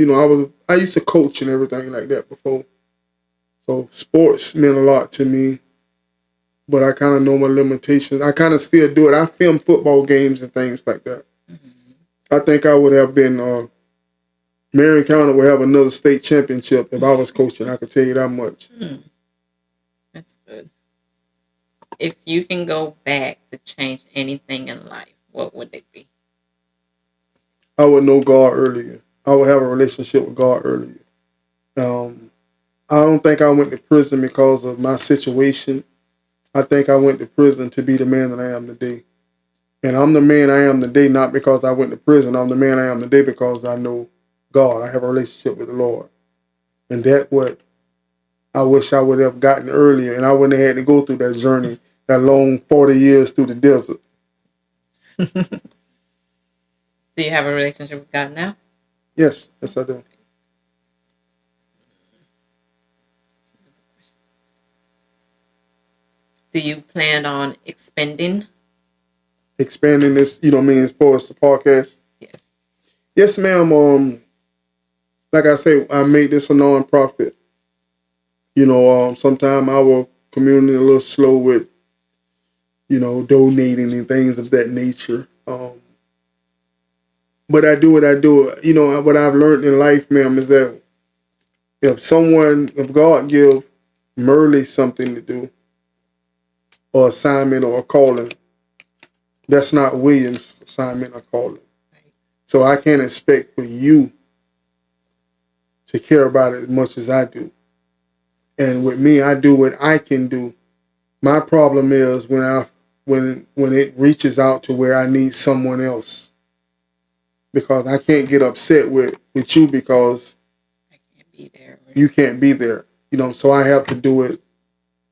I used to coach and everything like that before. So sports meant a lot to me, but I kind of know my limitations. I kind of still do it. I film football games and things like that. I think I would have been, Marion County would have another state championship if I was coaching. I could tell you that much. That's good. If you can go back to change anything in life, what would it be? I would know God earlier. I would have a relationship with God earlier. I don't think I went to prison because of my situation. I think I went to prison to be the man that I am today. And I'm the man I am today not because I went to prison. I'm the man I am today because I know God. I have a relationship with the Lord. And that's what I wish I would have gotten earlier. And I wouldn't have had to go through that journey, that long 40 years through the desert. Do you have a relationship with God now? Yes, I do. Do you plan on expanding this, as far as the podcast? Yes. Yes, ma'am. Like I say, I made this a non-profit. Sometimes our community a little slow with, donating and things of that nature. But I do what I do. What I've learned in life, ma'am, is that if God give Merle something to do, or assignment or a calling, that's not William's assignment or calling. Right. So I can't expect for you to care about it as much as I do. And with me, I do what I can do. My problem is when it reaches out to where I need someone else. Because I can't get upset with you because I can't be there. You can't be there. So I have to do it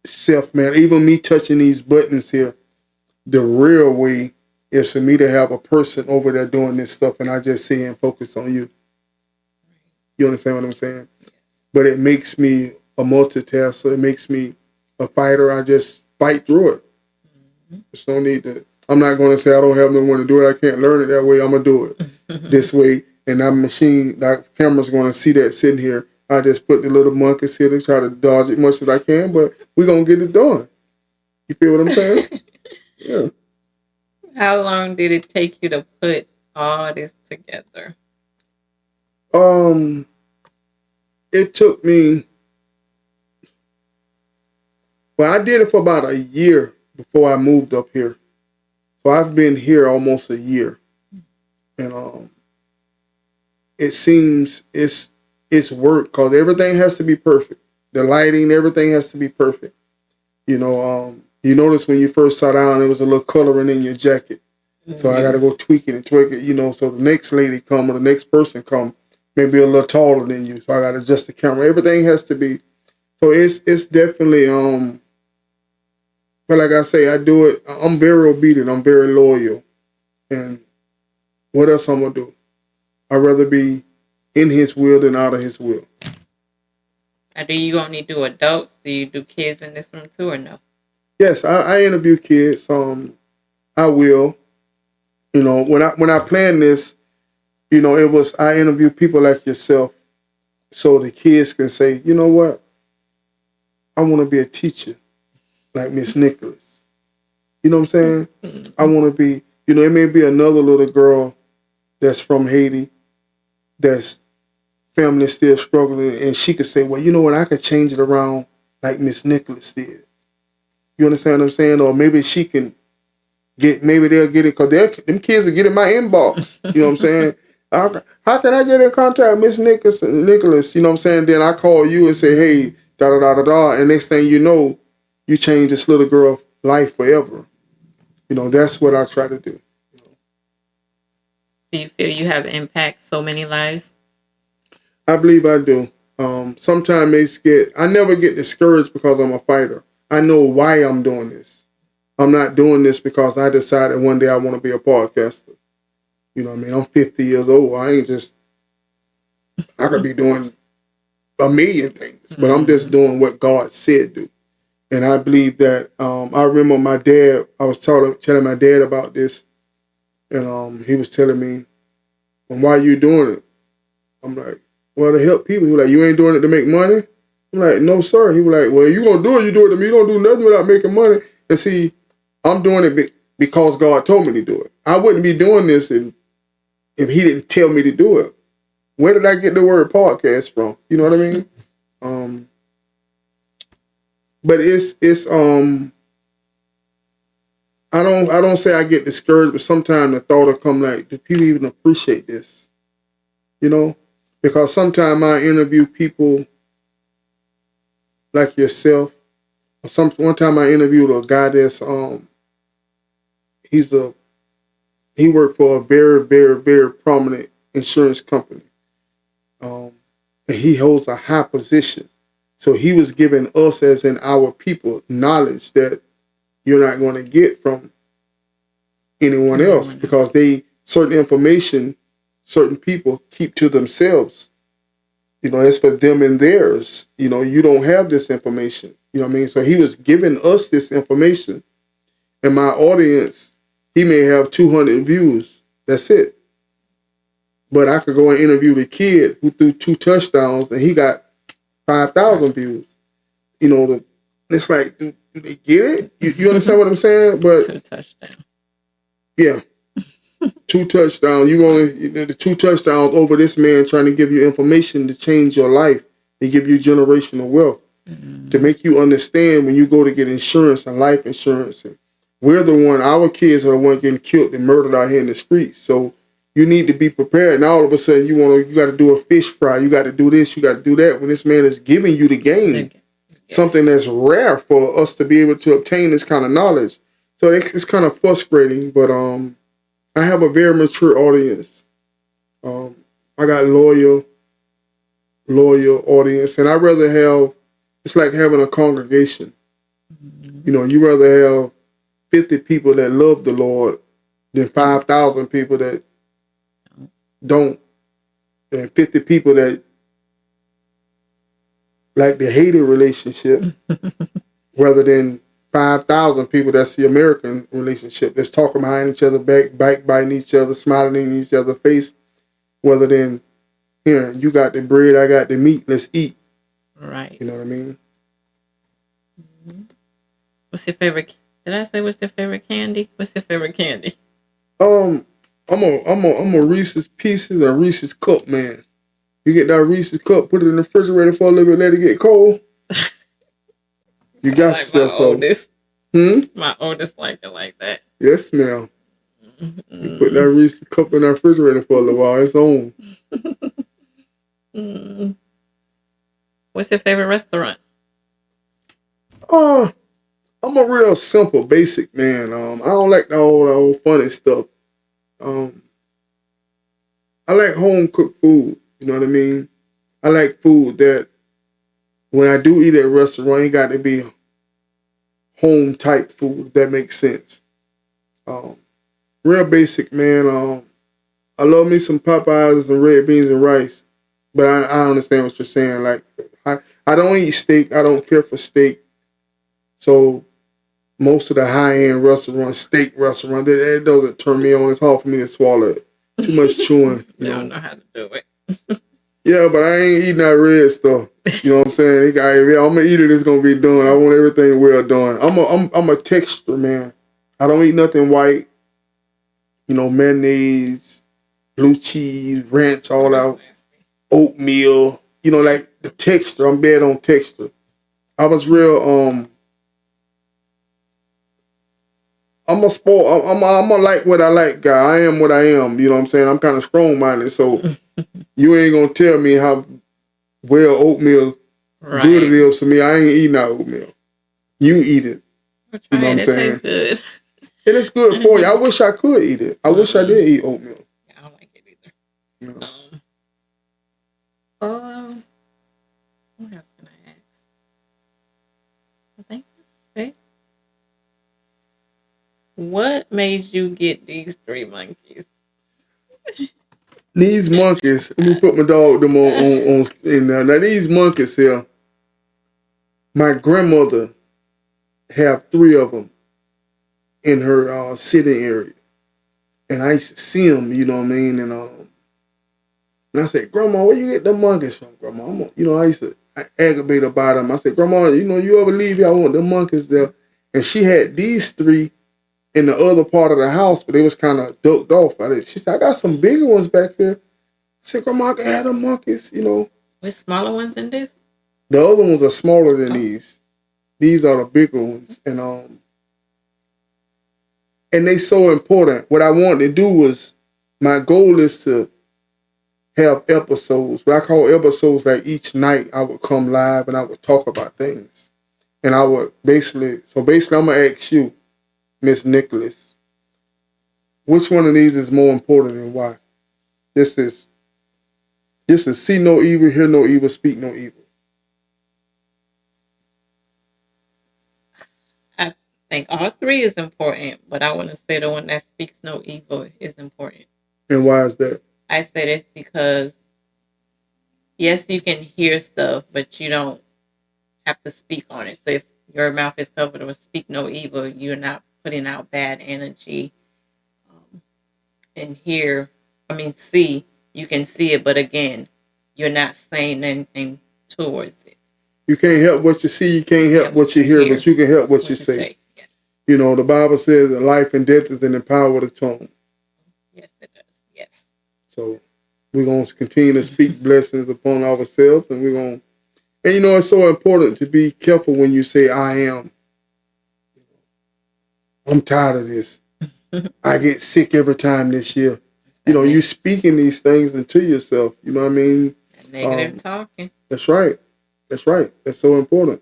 self, man. Even me touching these buttons here, the real way is for me to have a person over there doing this stuff and I just sit and focus on you. You understand what I'm saying? Yes. But it makes me a multitasker. It makes me a fighter. I just fight through it. There's no need to. I'm not going to say I don't have no one to do it. I can't learn it that way. I'm going to do it this way. And that camera's going to see that sitting here. I just put the little monkeys here to try to dodge it much as I can, but we're going to get it done. You feel what I'm saying? Yeah. How long did it take you to put all this together? It took me, I did it for about a year before I moved up here. So I've been here almost a year. And it seems it's work because everything has to be perfect. The lighting, everything has to be perfect. You notice when you first sat down, there was a little coloring in your jacket. Mm-hmm. So I got to go tweak it and twerk it, so the next lady come or the next person come, maybe a little taller than you. So I got to adjust the camera. Everything has to be. So it's definitely, but like I say, I do it. I'm very obedient. I'm very loyal. And what else I'm going to do? I'd rather be in his will than out of his will. Now, do you only do adults? Do you do kids in this room too or no? Yes, I interview kids. I will. When I planned this, I interview people like yourself so the kids can say, you know what? I want to be a teacher like Miss Nicholas. You know what I'm saying? I want to be, it may be another little girl that's from Haiti that's family still struggling and she could say, well, you know what? I could change it around like Miss Nicholas did. You understand what I'm saying? Or maybe she can maybe they'll get it because them kids will get in my inbox. You know what I'm saying? How can I get in contact with Miss Nicholas? You know what I'm saying? Then I call you and say, hey, da-da-da-da-da. And next thing you know, you change this little girl's life forever. That's what I try to do. Do you feel you have impacted so many lives? I believe I do. Sometimes I never get discouraged because I'm a fighter. I know why I'm doing this. I'm not doing this because I decided one day I want to be a podcaster. You know what I mean? I'm 50 years old. I could be doing a million things, but I'm just doing what God said do. And I believe that, I remember my dad, I was telling my dad about this, and he was telling me, well, why are you doing it? I'm like, well, to help people. He was like, you ain't doing it to make money? I'm like, no, sir. He was like, well, you gonna do it, you do it to me. You don't do nothing without making money. And see, I'm doing it because God told me to do it. I wouldn't be doing this if he didn't tell me to do it. Where did I get the word podcast from? You know what I mean? But it's I don't say I get discouraged, but sometimes the thought will come like, do people even appreciate this? You know? Because sometimes I interview people like yourself. One time I interviewed a guy that's he worked for a very, very, very prominent insurance company. And he holds a high position. So he was giving us, as in our people, knowledge that you're not going to get from anyone else, because certain information, certain people keep to themselves. You know, it's for them and theirs. You know, you don't have this information. You know what I mean? So he was giving us this information. And my audience, he may have 200 views. That's it. But I could go and interview the kid who threw 2 touchdowns and he got 5,000 views. You know, it's like, do they get it? You understand what I'm saying? But 2 touchdowns. Yeah. 2 touchdowns. The 2 touchdowns over this man trying to give you information to change your life, to give you generational wealth, to make you understand when you go to get insurance and life insurance. And our kids are the one getting killed and murdered out here in the streets. So you need to be prepared. Now all of a sudden you got to do a fish fry. You got to do this. You got to do that. When this man is giving you the game, something that's rare for us to be able to obtain this kind of knowledge. So it's kind of frustrating, but I have a very mature audience. I got loyal audience, and it's like having a congregation. You know, you rather have 50 people that love the Lord than 5,000 people that don't, and 50 people that like the hated relationship rather than 5,000 people that's the American relationship, that's talking behind each other back, backbiting each other, smiling in each other's face, rather than, here, you got the bread, I got the meat, let's eat. Right. You know what I mean? What's your favorite? Did I say what's your favorite candy? What's your favorite candy? I'm a Reese's Pieces and Reese's Cup man. You get that Reese's Cup, put it in the refrigerator for a little bit, let it get cold. You got yourself some. My oldest like it like that. Yes, ma'am. You put that Reese's Cup in the refrigerator for a little while, it's on. What's your favorite restaurant? I'm a real simple, basic man. I don't like the old funny stuff. I like home cooked food. You know what I mean? I like food that when I do eat at a restaurant, it got to be home type food, if that makes sense. Real basic, man. I love me some Popeyes and red beans and rice, but I understand what you're saying. Like, I don't eat steak. I don't care for steak. So most of the high-end restaurants, steak restaurants, that doesn't turn me on. It's hard for me to swallow it. Too much chewing. You don't know how to do it. Yeah, but I ain't eating that red stuff. You know what I'm saying? If I'm gonna eat it, it's gonna be done. I want everything well done. I'm a texture man. I don't eat nothing white. You know, mayonnaise, blue cheese, ranch, all out, oatmeal. You know, like the texture. I'm bad on texture. I was real. I'm a sport. I'm a like what I like guy. I am what I am. You know what I'm saying? I'm kind of strong minded. So you ain't gonna tell me how well oatmeal good it is to me. I ain't eating that oatmeal. You eat it. You know what I'm saying? It tastes good. It is good for you. I wish I could eat it. I wish I did eat oatmeal. I don't like it either. You know. What else can I ask? I think What made you get these 3 monkeys? These monkeys, let me put my dog them on in there. Now these monkeys here, my grandmother have 3 of them in her sitting area. And I used to see them, you know what I mean? And I said, Grandma, where you get them monkeys from, Grandma? I used to aggravate about them. I said, Grandma, you ever leave here? I want them monkeys there. And she had these 3 in the other part of the house, but they was kind of ducked off. She said, I got some bigger ones back here. I said, Grandma, I can have them monkeys, With smaller ones than this? The other ones are smaller than these. These are the bigger ones. And they so important. What I wanted to do was, my goal is to have episodes. What I call episodes, like each night I would come live and I would talk about things. And I would basically I'm going to ask you, Miss Nicholas, which one of these is more important and why? This is see no evil, hear no evil, speak no evil. I think all 3 is important, but I want to say the one that speaks no evil is important. And why is that? I say this because, yes, you can hear stuff, but you don't have to speak on it. So if your mouth is covered with speak no evil, you're not putting out bad energy. And see, you can see it, but again, you're not saying anything towards it. You can't help what you see, you can't help what you hear, but you can help what you say. Yes. The Bible says that life and death is in the power of the tongue. Yes, it does. Yes. So we're going to continue to speak blessings upon ourselves, and we're going to, and it's so important to be careful when you say, I am. I'm tired of this. I get sick every time this year. You speaking these things into yourself. You know what I mean? Negative talking. That's right. That's right. That's so important.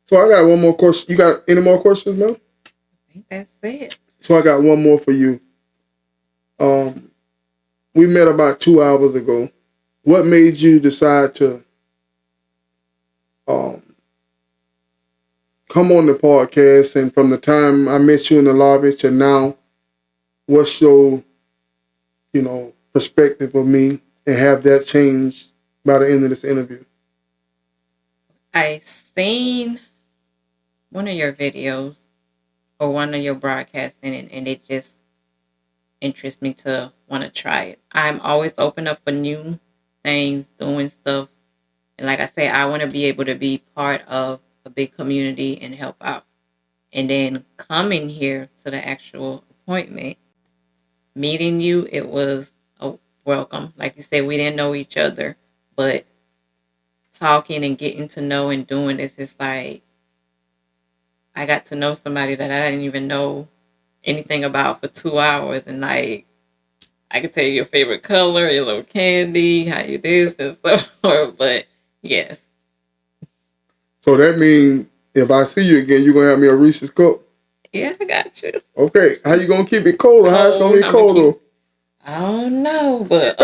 So I got one more question. You got any more questions, Mel? I think that's it. So I got one more for you. We met about 2 hours ago. What made you decide to come on the podcast? And from the time I met you in the lobby to now, what's your, perspective of me, and have that changed by the end of this interview? I seen one of your videos or one of your broadcasting, and it just interests me to want to try it. I'm always open up for new things, doing stuff. And like I say, I want to be able to be part of a big community and help out. And then coming here to the actual appointment, meeting you, it was a welcome. Like you said, we didn't know each other, but talking and getting to know and doing this is like, I got to know somebody that I didn't even know anything about for 2 hours. And like, I could tell you your favorite color, your little candy, how you this and stuff. But yes. So that means if I see you again, you're going to have me a Reese's cup? Yeah, I got you. Okay. How you going to keep it cold? How it's going to be cold? I don't know, but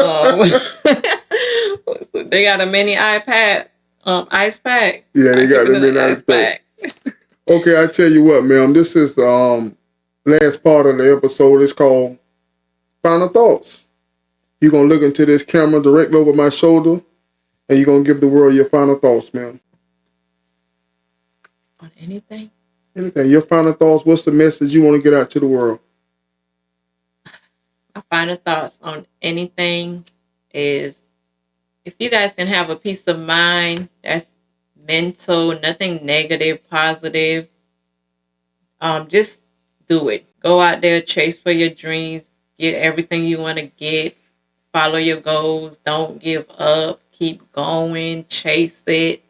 they got a mini iPad ice pack. Yeah, they got the mini ice pack. Okay, I tell you what, ma'am. This is last part of the episode. It's called Final Thoughts. You're going to look into this camera directly over my shoulder, and you're going to give the world your final thoughts, ma'am. On anything? Anything. Your final thoughts. What's the message you want to get out to the world? My final thoughts on anything is, if you guys can have a peace of mind, that's mental, nothing negative, positive. Just do it. Go out there, chase for your dreams, get everything you want to get, follow your goals, don't give up, keep going, chase it.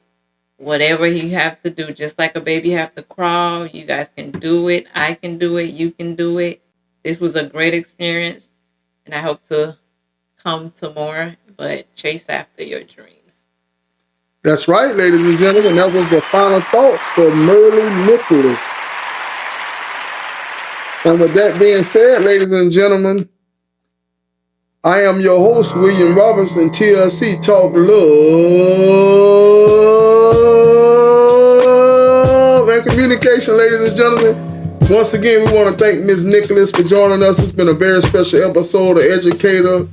Whatever you have to do, just like a baby have to crawl, you guys can do it. I can do it. You can do it. This was a great experience, and I hope to come to more, but chase after your dreams. That's right, ladies and gentlemen. That was the final thoughts for Merle Nicholas. And with that being said, ladies and gentlemen, I am your host, William Robinson, TLC Talk Love and Communication, ladies and gentlemen. Once again, we want to thank Ms. Nicholas for joining us. It's been a very special episode of Educator.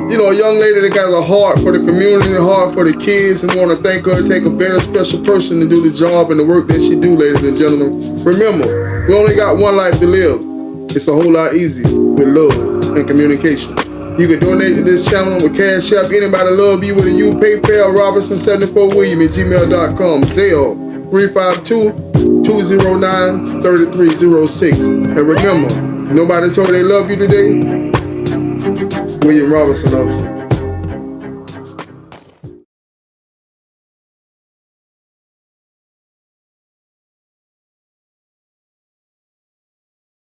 You know, a young lady that has a heart for the community, a heart for the kids, and we want to thank her. Take a very special person to do the job and the work that she do, ladies and gentlemen. Remember, we only got one life to live. It's a whole lot easier with love and communication. You can donate to this channel with Cash App. Anybody love you with a U, PayPal, Robertson74William at gmail.com, Zelle 352-209-3306. And remember, nobody told they love you today. William Robinson loves you.